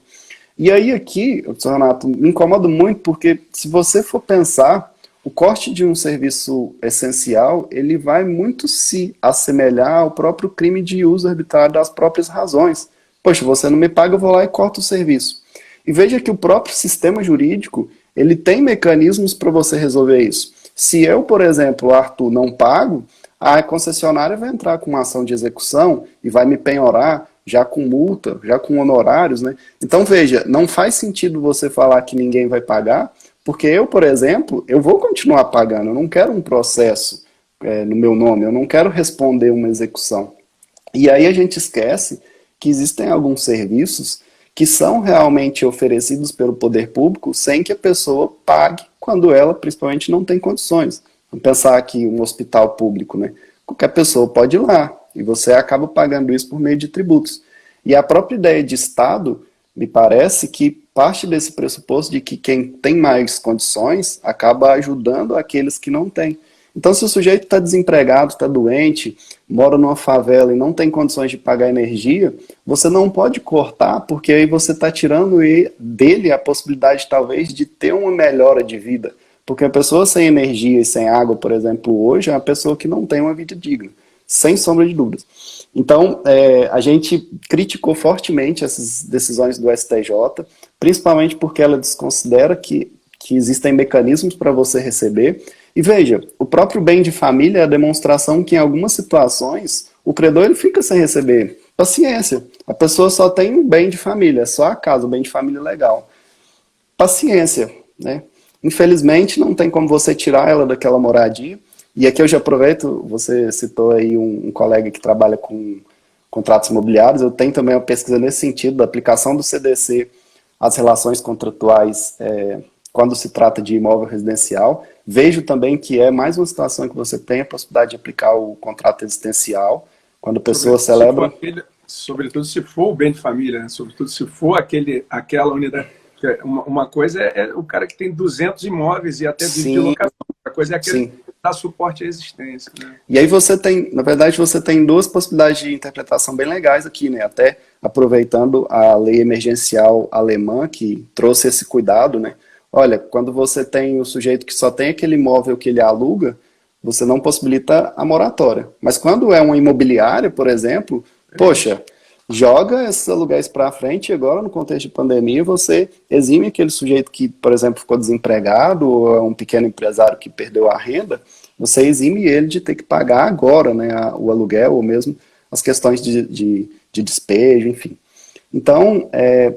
E aí aqui, professor Renato, me incomoda muito porque se você for pensar, o corte de um serviço essencial, ele vai muito se assemelhar ao próprio crime de uso arbitrário das próprias razões. Poxa, você não me paga, eu vou lá e corto o serviço. E veja que o próprio sistema jurídico, ele tem mecanismos para você resolver isso. Se eu, por exemplo, Arthur, não pago, a concessionária vai entrar com uma ação de execução e vai me penhorar, já com multa, já com honorários, né? Então, veja, não faz sentido você falar que ninguém vai pagar, porque eu, por exemplo, eu vou continuar pagando, eu não quero um processo no meu nome, eu não quero responder uma execução. E aí a gente esquece que existem alguns serviços que são realmente oferecidos pelo poder público sem que a pessoa pague quando ela, principalmente, não tem condições. Vamos pensar aqui um hospital público, né? Qualquer pessoa pode ir lá e você acaba pagando isso por meio de tributos. E a própria ideia de Estado, me parece que parte desse pressuposto de que quem tem mais condições acaba ajudando aqueles que não têm. Então, se o sujeito está desempregado, está doente, mora numa favela e não tem condições de pagar energia, você não pode cortar, porque aí você está tirando dele a possibilidade, talvez, de ter uma melhora de vida. Porque a pessoa sem energia e sem água, por exemplo, hoje, é uma pessoa que não tem uma vida digna, sem sombra de dúvidas. Então, a gente criticou fortemente essas decisões do STJ, principalmente porque ela desconsidera que existem mecanismos para você receber. E veja, o próprio bem de família é a demonstração que em algumas situações o credor ele fica sem receber. Paciência. A pessoa só tem um bem de família, só a casa, o bem de família legal. Paciência, né? Infelizmente não tem como você tirar ela daquela moradia. E aqui eu já aproveito, você citou aí um colega que trabalha com contratos imobiliários, eu tenho também uma pesquisa nesse sentido, da aplicação do CDC às relações contratuais quando se trata de imóvel residencial. Vejo também que é mais uma situação que você tem a possibilidade de aplicar o contrato existencial, quando a pessoa celebra... Sobretudo se for o bem de família, né? Sobretudo se for aquela unidade. Uma coisa é o cara que tem 200 imóveis e até vive de locação. Outra coisa é aquele que dá suporte à existência. Né? E aí você tem, na verdade, você tem duas possibilidades de interpretação bem legais aqui, né? Até aproveitando a lei emergencial alemã, que trouxe esse cuidado, né? Olha, quando você tem o sujeito que só tem aquele imóvel que ele aluga, você não possibilita a moratória. Mas quando é uma imobiliária, por exemplo, poxa, joga esses aluguéis para frente e agora, no contexto de pandemia, você exime aquele sujeito que, por exemplo, ficou desempregado ou é um pequeno empresário que perdeu a renda, você exime ele de ter que pagar agora, né, o aluguel ou mesmo as questões de despejo, enfim. Então,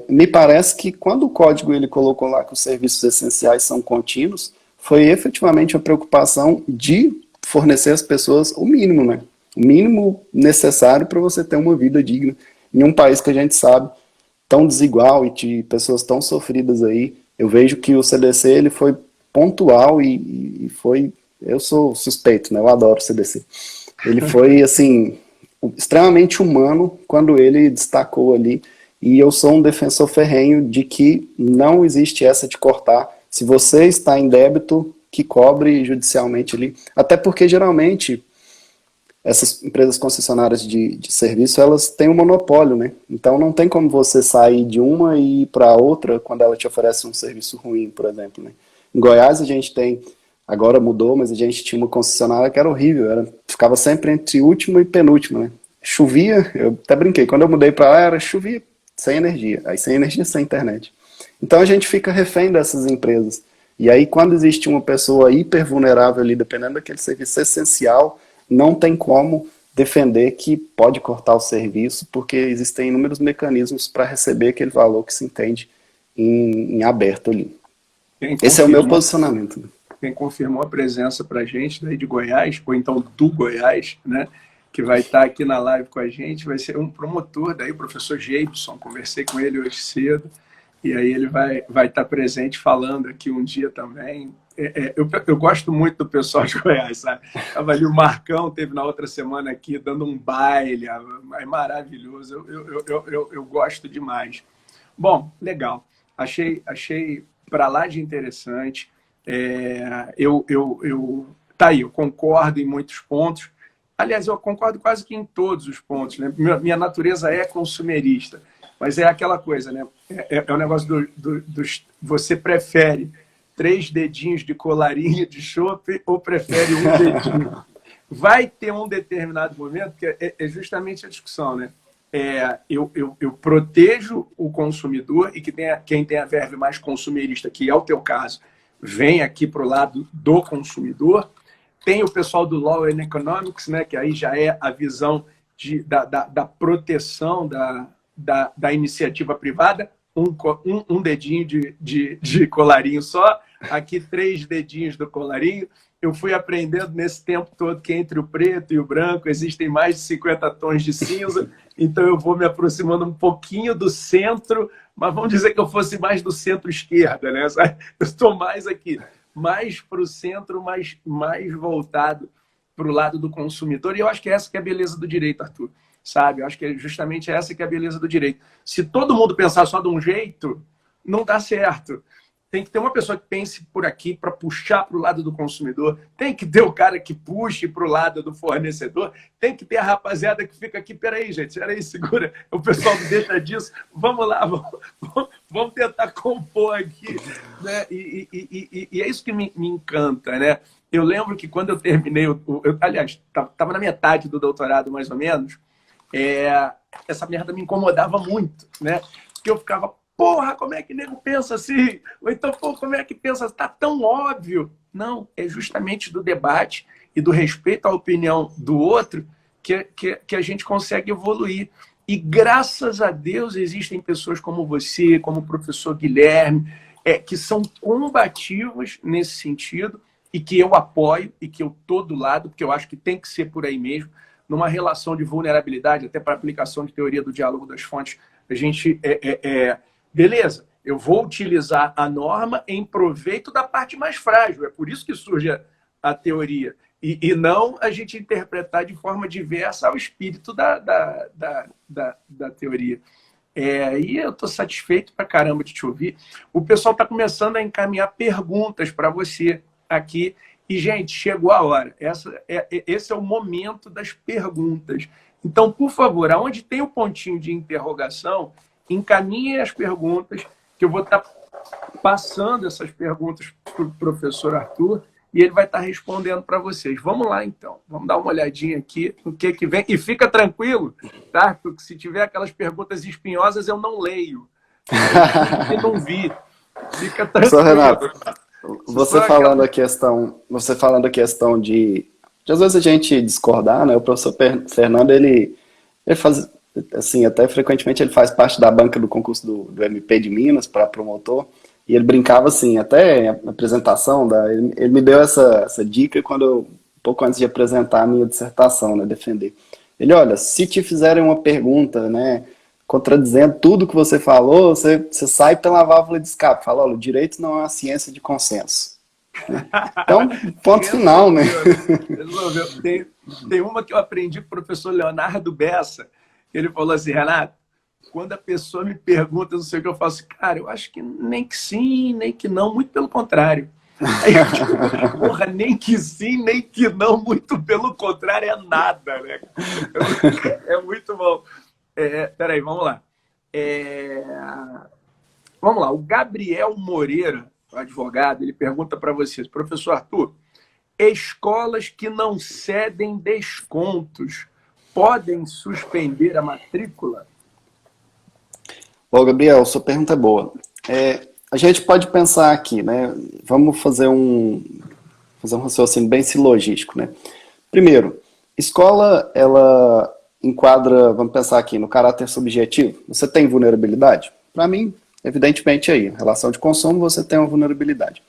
me parece que quando o código ele colocou lá que os serviços essenciais são contínuos, foi efetivamente a preocupação de fornecer às pessoas o mínimo, né? O mínimo necessário para você ter uma vida digna em um país que a gente sabe tão desigual e de pessoas tão sofridas aí. Eu vejo que o CDC ele foi pontual e foi... Eu sou suspeito, né? Eu adoro o CDC. Ele foi, assim, extremamente humano quando ele destacou ali. E eu sou um defensor ferrenho de que não existe essa de cortar. Se você está em débito, que cobre judicialmente ali. Até porque, geralmente, essas empresas concessionárias de serviço, elas têm um monopólio, né? Então não tem como você sair de uma e ir para outra quando ela te oferece um serviço ruim, por exemplo, né? Em Goiás a gente tem, agora mudou, mas a gente tinha uma concessionária que era horrível, ficava sempre entre última e penúltima, né? Chovia, eu até brinquei, quando eu mudei para lá chovia sem energia, aí sem energia, sem internet. Então a gente fica refém dessas empresas. E aí quando existe uma pessoa hiper vulnerável ali, dependendo daquele serviço essencial, não tem como defender que pode cortar o serviço, porque existem inúmeros mecanismos para receber aquele valor que se entende em aberto ali. Esse é o meu posicionamento. Quem confirmou a presença para a gente daí de Goiás, ou então do Goiás, né, que vai estar aqui na live com a gente, vai ser um promotor daí, o professor Geibson, conversei com ele hoje cedo, e aí ele vai estar presente falando aqui um dia também. Eu gosto muito do pessoal de Goiás, sabe? Estava ali o Marcão, teve na outra semana aqui dando um baile, é maravilhoso, eu gosto demais. Bom, legal, achei para lá de interessante. Tá aí, eu concordo em muitos pontos. Aliás, eu concordo quase que em todos os pontos, né? Minha natureza é consumerista, mas é aquela coisa, né? É o negócio você prefere 3 dedinhos de colarinho de chope ou prefere um dedinho? Vai ter um determinado momento que é justamente a discussão, né? Eu protejo o consumidor e quem tem a verve mais consumerista, que é o teu caso, vem aqui para o lado do consumidor. Tem o pessoal do Law and Economics, né, que aí já é a visão da proteção da iniciativa privada. Um dedinho de colarinho só, aqui 3 dedinhos do colarinho. Eu fui aprendendo nesse tempo todo que entre o preto e o branco existem mais de 50 tons de cinza, então eu vou me aproximando um pouquinho do centro, mas vamos dizer que eu fosse mais do centro-esquerda, né? Eu estou mais aqui, mais para o centro, mais voltado para o lado do consumidor, e eu acho que essa que é a beleza do direito, Arthur, sabe? Eu acho que é justamente essa que é a beleza do direito. Se todo mundo pensar só de um jeito, não dá certo. Tem que ter uma pessoa que pense por aqui para puxar para o lado do consumidor. Tem que ter o cara que puxe para o lado do fornecedor. Tem que ter a rapaziada que fica aqui. Peraí, gente, peraí, segura. O pessoal não deixa disso. Vamos lá, vamos tentar compor aqui. Né? E é isso que me encanta, né? Eu lembro que quando eu terminei, aliás, estava na metade do doutorado, mais ou menos, essa merda me incomodava muito, né? Porque eu ficava, porra, como é que nego pensa assim? Ou então, pô, como é que pensa? Está tão óbvio. Não, é justamente do debate e do respeito à opinião do outro que a gente consegue evoluir. E graças a Deus existem pessoas como você, como o professor Guilherme, que são combativas nesse sentido e que eu apoio e que eu estou do lado, porque eu acho que tem que ser por aí mesmo, numa relação de vulnerabilidade, até para aplicação de teoria do diálogo das fontes, a gente beleza, eu vou utilizar a norma em proveito da parte mais frágil. É por isso que surge a teoria. E não a gente interpretar de forma diversa ao espírito da teoria. E eu estou satisfeito pra caramba de te ouvir. O pessoal está começando a encaminhar perguntas para você aqui. E, gente, chegou a hora. Esse é o momento das perguntas. Então, por favor, aonde tem o pontinho de interrogação, encaminhem as perguntas, que eu vou estar passando essas perguntas para o professor Arthur e ele vai estar respondendo para vocês. Vamos lá, então. Vamos dar uma olhadinha aqui no que vem. E fica tranquilo, tá? Porque se tiver aquelas perguntas espinhosas, eu não leio. Eu não vi. Fica tranquilo. Professor Renato, você falando a questão de às vezes a gente discordar, né? O professor Fernando, ele faz, assim, até frequentemente ele faz parte da banca do concurso do MP de Minas para promotor, e ele brincava assim, até na apresentação, ele me deu essa dica um pouco antes de apresentar a minha dissertação, né, defender. Ele, olha, se te fizerem uma pergunta, né, contradizendo tudo que você falou, você sai pela válvula de escape, fala, olha, o direito não é uma ciência de consenso. Então, ponto final, né? Resolveu. Tem uma que eu aprendi com o professor Leonardo Bessa. Ele falou assim, Renato, quando a pessoa me pergunta, não sei o que eu faço, cara, eu acho que nem que sim, nem que não, muito pelo contrário. Aí eu digo, porra, nem que sim, nem que não, muito pelo contrário, é nada, né? É muito bom. Peraí, vamos lá. Vamos lá, o Gabriel Moreira, o advogado, ele pergunta para vocês, professor Arthur, escolas que não cedem descontos podem suspender a matrícula? Bom, Gabriel, sua pergunta é boa. A gente pode pensar aqui, né? Vamos fazer um raciocínio bem silogístico, né? Primeiro, escola, ela enquadra, vamos pensar aqui, no caráter subjetivo. Você tem vulnerabilidade? Para mim, evidentemente aí, relação de consumo, você tem uma vulnerabilidade.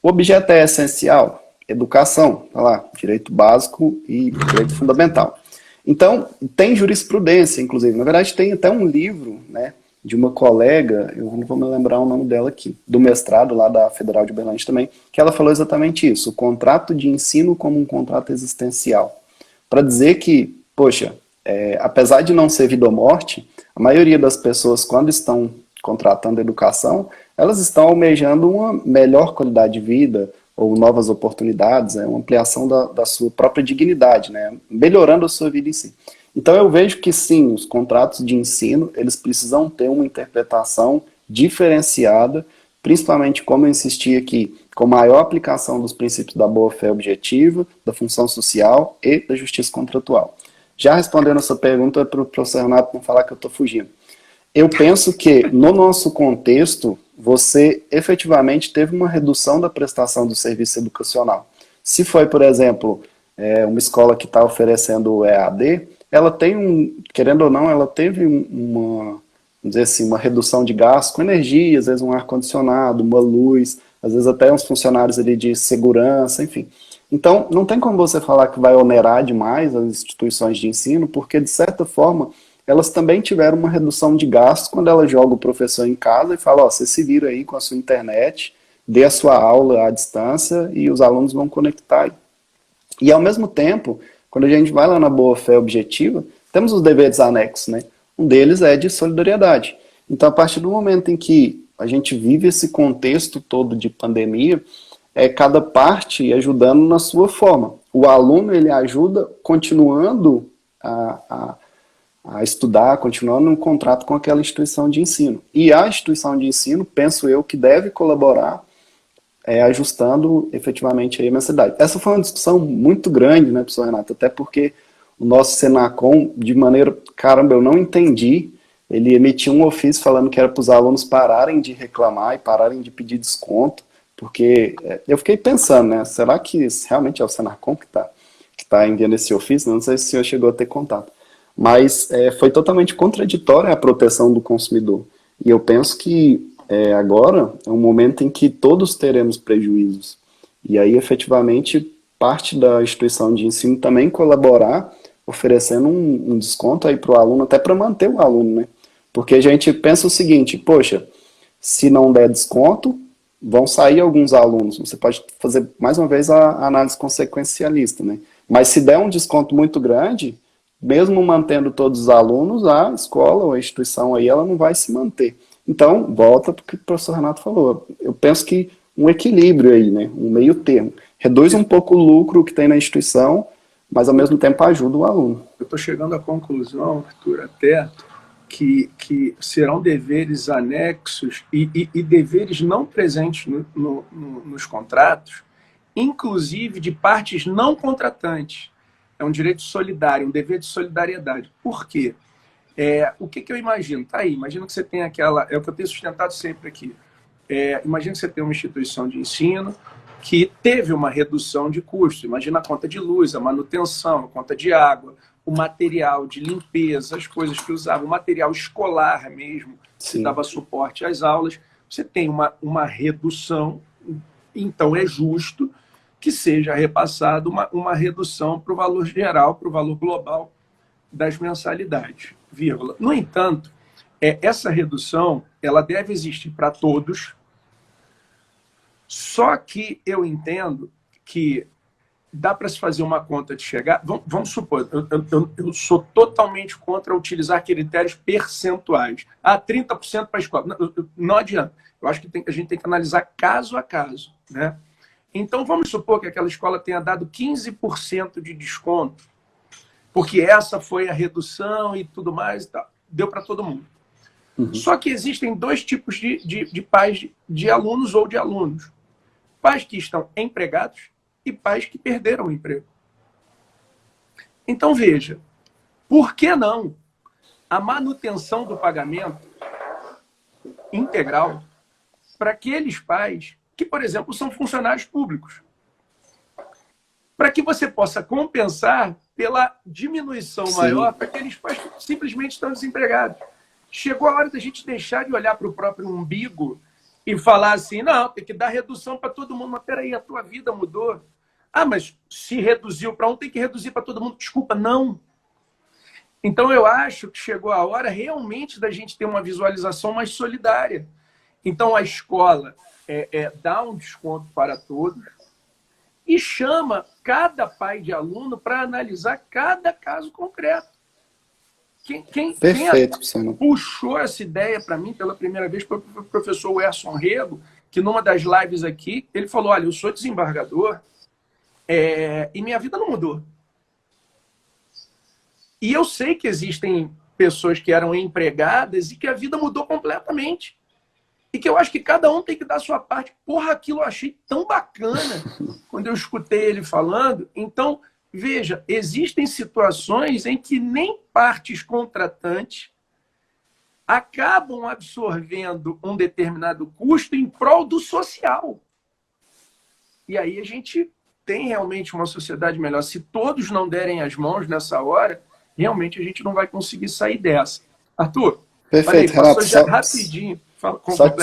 O objeto é essencial, educação, tá lá, direito básico e direito fundamental. Então, tem jurisprudência, inclusive. Na verdade, tem até um livro, né, de uma colega, eu não vou me lembrar o nome dela aqui, do mestrado lá da Federal de Belém também, que ela falou exatamente isso, o contrato de ensino como um contrato existencial. Para dizer que, poxa, apesar de não ser vida ou morte, a maioria das pessoas, quando estão contratando educação, elas estão almejando uma melhor qualidade de vida ou novas oportunidades, uma ampliação da sua própria dignidade, né? Melhorando a sua vida em si. Então eu vejo que sim, os contratos de ensino, eles precisam ter uma interpretação diferenciada, principalmente, como eu insisti aqui, com maior aplicação dos princípios da boa-fé objetiva, da função social e da justiça contratual. Já respondendo essa pergunta para o professor Renato não falar que eu estou fugindo. Eu penso que, no nosso contexto, você efetivamente teve uma redução da prestação do serviço educacional. Se foi, por exemplo, uma escola que está oferecendo o EAD, ela tem querendo ou não, ela teve uma, vamos dizer assim, uma redução de gastos com energia, às vezes um ar-condicionado, uma luz, às vezes até uns funcionários ali de segurança, enfim. Então, não tem como você falar que vai onerar demais as instituições de ensino, porque, de certa forma, elas também tiveram uma redução de gastos quando ela joga o professor em casa e fala, ó, você se vira aí com a sua internet, dê a sua aula à distância e os alunos vão conectar. E, ao mesmo tempo, quando a gente vai lá na boa-fé objetiva, temos os deveres anexos, né? Um deles é de solidariedade. Então, a partir do momento em que a gente vive esse contexto todo de pandemia, cada parte ajudando na sua forma. O aluno, ele ajuda continuando a estudar, continuando um contrato com aquela instituição de ensino. E a instituição de ensino, penso eu, que deve colaborar ajustando efetivamente a mensalidade. Essa foi uma discussão muito grande, né, professor Renato? Até porque o nosso Senacom, de maneira, caramba, eu não entendi, ele emitiu um ofício falando que era para os alunos pararem de reclamar e pararem de pedir desconto, porque eu fiquei pensando, né, será que realmente é o Senacom que tá enviando esse ofício? Não sei se o senhor chegou a ter contato. Mas foi totalmente contraditória a proteção do consumidor. E eu penso que agora é um momento em que todos teremos prejuízos. E aí, efetivamente, parte da instituição de ensino também colaborar, oferecendo um desconto aí para o aluno, até para manter o aluno, né? Porque a gente pensa o seguinte, poxa, se não der desconto, vão sair alguns alunos. Você pode fazer, mais uma vez, a análise consequencialista, né? Mas se der um desconto muito grande, mesmo mantendo todos os alunos, a escola ou a instituição aí, ela não vai se manter. Então, volta para o que o professor Renato falou. Eu penso que um equilíbrio aí, né? Um meio termo. Reduz um pouco o lucro que tem na instituição, mas ao mesmo tempo ajuda o aluno. Eu estou chegando à conclusão, Arthur, até que serão deveres anexos e deveres não presentes nos contratos, inclusive de partes não contratantes. É um direito solidário, um dever de solidariedade. Por quê? O que eu imagino? Tá aí, imagina que você tem aquela... É o que eu tenho sustentado sempre aqui. Imagina que você tem uma instituição de ensino que teve uma redução de custo. Imagina a conta de luz, a manutenção, a conta de água, o material de limpeza, as coisas que usava, o material escolar mesmo, que dava suporte às aulas. Você tem uma redução, então é justo que seja repassado uma redução para o valor geral, para o valor global das mensalidades, vírgula. No entanto, essa redução ela deve existir para todos, só que eu entendo que dá para se fazer uma conta de chegar... Vamos supor, eu sou totalmente contra utilizar critérios percentuais. 30% para a escola. Não adianta. Eu acho que a gente tem que analisar caso a caso, né? Então, vamos supor que aquela escola tenha dado 15% de desconto, porque essa foi a redução e tudo mais, e tal. Deu para todo mundo. Uhum. Só que existem dois tipos de pais de alunos ou de alunos. Pais que estão empregados e pais que perderam o emprego. Então, veja, por que não a manutenção do pagamento integral para aqueles pais que, por exemplo, são funcionários públicos? Para que você possa compensar pela diminuição maior para aqueles pais que simplesmente estão desempregados. Chegou a hora da gente deixar de olhar para o próprio umbigo e falar assim, não, tem que dar redução para todo mundo. Mas peraí, a tua vida mudou. Mas se reduziu para um, tem que reduzir para todo mundo. Desculpa, não. Então eu acho que chegou a hora realmente da gente ter uma visualização mais solidária. Então a escola dá um desconto para todos e chama cada pai de aluno para analisar cada caso concreto. Quem Perfeito, professor. puxou essa ideia para mim pela primeira vez foi o professor Erson Rego, que numa das lives aqui, ele falou, olha, eu sou desembargador e minha vida não mudou. E eu sei que existem pessoas que eram empregadas e que a vida mudou completamente. E que eu acho que cada um tem que dar a sua parte. Porra, aquilo eu achei tão bacana quando eu escutei ele falando. Então, veja, existem situações em que nem partes contratantes acabam absorvendo um determinado custo em prol do social. E aí a gente tem realmente uma sociedade melhor. Se todos não derem as mãos nessa hora, realmente a gente não vai conseguir sair dessa. Arthur, Perfeito, falei, Renato. passou já rapidinho.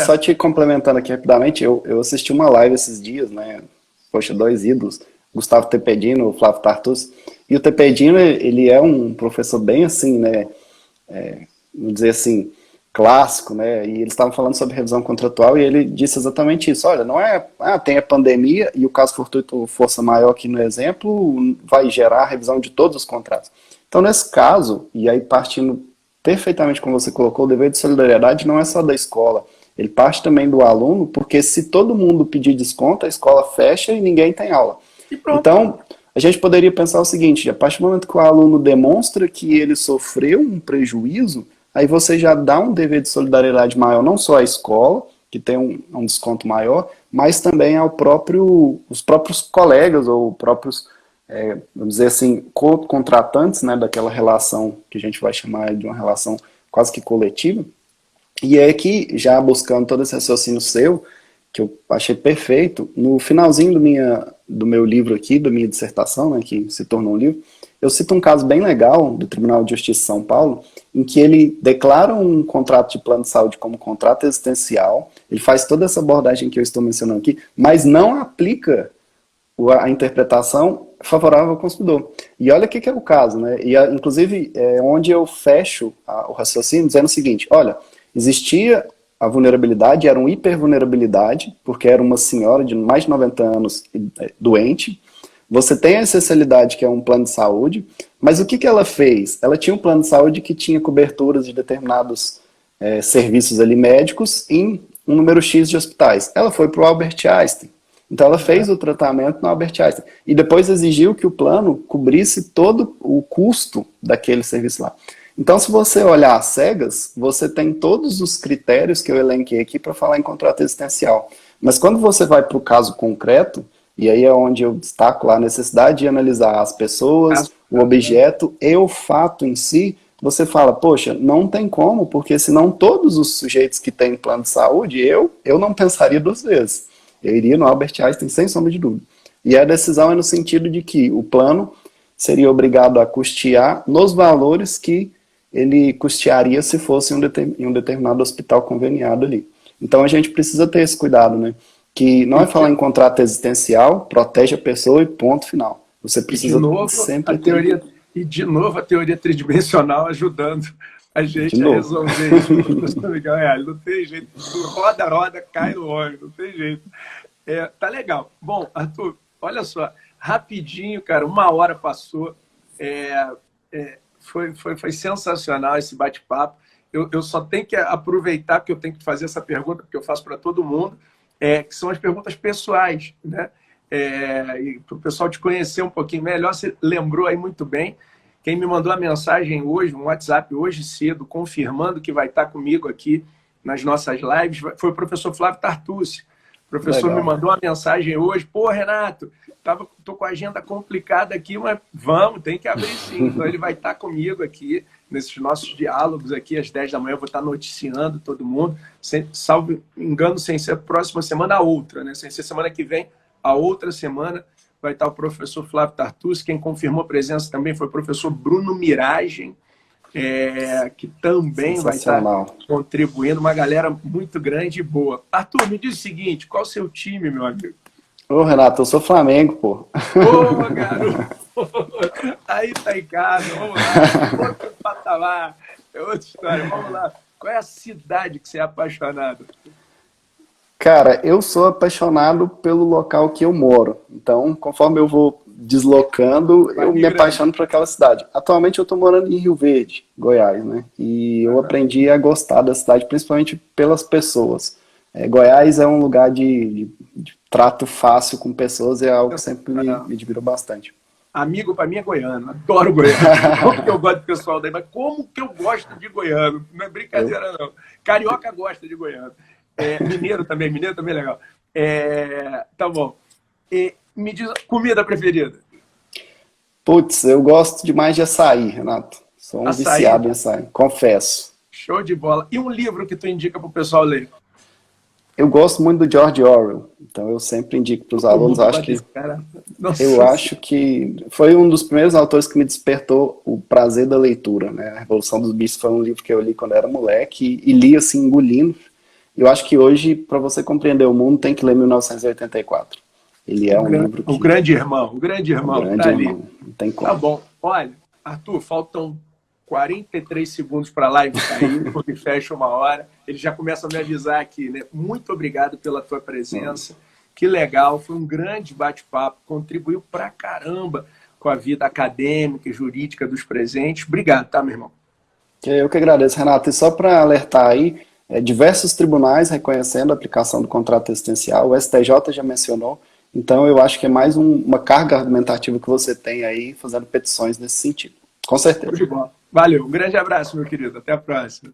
Só te complementando aqui rapidamente, eu assisti uma live esses dias, né? Poxa, dois ídolos, Gustavo Tepedino, o Flávio Tartus. E o Tepedino, ele é um professor bem assim, né? Vamos dizer assim, clássico, né? E eles estavam falando sobre revisão contratual e ele disse exatamente isso. Olha, não é, tem a pandemia e o caso fortuito força maior aqui no exemplo vai gerar a revisão de todos os contratos. Então, nesse caso, e aí partindo perfeitamente como você colocou, o dever de solidariedade não é só da escola, ele parte também do aluno, porque se todo mundo pedir desconto, a escola fecha e ninguém tem aula. Então, a gente poderia pensar o seguinte, a partir do momento que o aluno demonstra que ele sofreu um prejuízo, aí você já dá um dever de solidariedade maior, não só à escola, que tem um desconto maior, mas também os próprios colegas ou próprios vamos dizer assim, contratantes, né, daquela relação que a gente vai chamar de uma relação quase que coletiva. E é que, já buscando todo esse raciocínio seu, que eu achei perfeito, no finalzinho do meu livro aqui, da minha dissertação, né, que se tornou um livro, eu cito um caso bem legal do Tribunal de Justiça de São Paulo, em que ele declara um contrato de plano de saúde como contrato existencial, ele faz toda essa abordagem que eu estou mencionando aqui, mas não aplica a interpretação favorável ao consumidor. E olha o que é o caso, né? E, inclusive, onde eu fecho o raciocínio dizendo o seguinte, olha, existia a vulnerabilidade, era uma hipervulnerabilidade, porque era uma senhora de mais de 90 anos doente, você tem a essencialidade, que é um plano de saúde, mas o que ela fez? Ela tinha um plano de saúde que tinha coberturas de determinados serviços ali médicos em um número X de hospitais. Ela foi para o Albert Einstein. Então ela fez o tratamento no Albert Einstein. E depois exigiu que o plano cobrisse todo o custo daquele serviço lá. Então, se você olhar às cegas, você tem todos os critérios que eu elenquei aqui para falar em contrato existencial. Mas quando você vai para o caso concreto, e aí é onde eu destaco lá a necessidade de analisar as pessoas, o objeto e o fato em si, você fala, poxa, não tem como, porque senão todos os sujeitos que têm plano de saúde, eu não pensaria duas vezes. Eu iria no Albert Einstein sem sombra de dúvida. E a decisão é no sentido de que o plano seria obrigado a custear nos valores que ele custearia se fosse em um determinado hospital conveniado ali. Então a gente precisa ter esse cuidado, né? Que não é falar em contrato existencial, protege a pessoa e ponto final. Você precisa sempre ter... E de novo a teoria tridimensional ajudando a gente a resolver isso. Não tem jeito. Roda, cai no óleo, não tem jeito. Tá legal. Bom, Arthur, olha só, rapidinho, cara, 1 hora passou. Foi sensacional esse bate-papo. Eu só tenho que aproveitar, porque eu tenho que fazer essa pergunta, porque eu faço para todo mundo, que são as perguntas pessoais, né? Para o pessoal te conhecer um pouquinho melhor, você lembrou aí muito bem. Quem me mandou a mensagem hoje, um WhatsApp hoje cedo, confirmando que vai estar comigo aqui nas nossas lives, foi o professor Flávio Tartucci. O professor me mandou uma mensagem hoje, pô, Renato, tô com a agenda complicada aqui, mas tem que abrir sim. Então ele vai estar comigo aqui, nesses nossos diálogos aqui, às 10 da manhã, eu vou estar noticiando todo mundo, salvo engano, sem ser a próxima semana, a outra, né? Sem ser semana que vem, a outra semana, vai estar o professor Flávio Tartucci. Quem confirmou a presença também foi o professor Bruno Miragem, que também vai estar contribuindo, uma galera muito grande e boa. Arthur, me diz o seguinte, qual é o seu time, meu amigo? Ô, Renato, eu sou Flamengo, pô. Ô, garoto! Aí tá em casa, vamos lá. Outro patamar, é outra história, vamos lá. Qual é a cidade que você é apaixonado? Cara, eu sou apaixonado pelo local que eu moro. Então, conforme eu vou deslocando, Vai eu me migrando. apaixono por aquela cidade. Atualmente eu estou morando em Rio Verde, Goiás, né? E eu aprendi a gostar da cidade, principalmente pelas pessoas. Goiás é um lugar de trato fácil com pessoas, é algo que sempre me admirou bastante. Amigo, para mim, é goiano. Adoro goiano. Como que eu gosto do pessoal daí, mas como que eu gosto de goiano? Não é Eu, brincadeira, não. Carioca gosta de goiano. Mineiro também é legal. Tá bom. Me diz, comida preferida? putz, eu gosto demais de açaí, Renato. Sou um Açaí? viciado em açaí, confesso. Show de bola. E um livro que tu indica para o pessoal ler? Eu gosto muito do George Orwell, então eu sempre indico para os Todo alunos. mundo gosta desse cara. Eu Nossa acho que foi um dos primeiros autores que me despertou o prazer da leitura, né? A Revolução dos Bichos foi um livro que eu li quando era moleque e li assim engolindo. Eu acho que hoje, para você compreender o mundo, tem que ler 1984. Ele é um livro O que grande irmão, o grande é um irmão, tá grande ali. irmão, não tem Tá como. bom. Olha, Arthur, faltam 43 segundos para a live cair, porque fecha 1 hora. Ele já começa a me avisar aqui, né? Muito obrigado pela tua presença. Que legal, foi um grande bate-papo, contribuiu pra caramba com a vida acadêmica e jurídica dos presentes. Obrigado, tá, meu irmão? Eu que agradeço, Renato. E só para alertar aí, diversos tribunais reconhecendo a aplicação do contrato existencial, o STJ já mencionou, então eu acho que é mais uma carga argumentativa que você tem aí fazendo petições nesse sentido. Com Show certeza. de bola. Valeu, um grande abraço, meu querido. Até a próxima.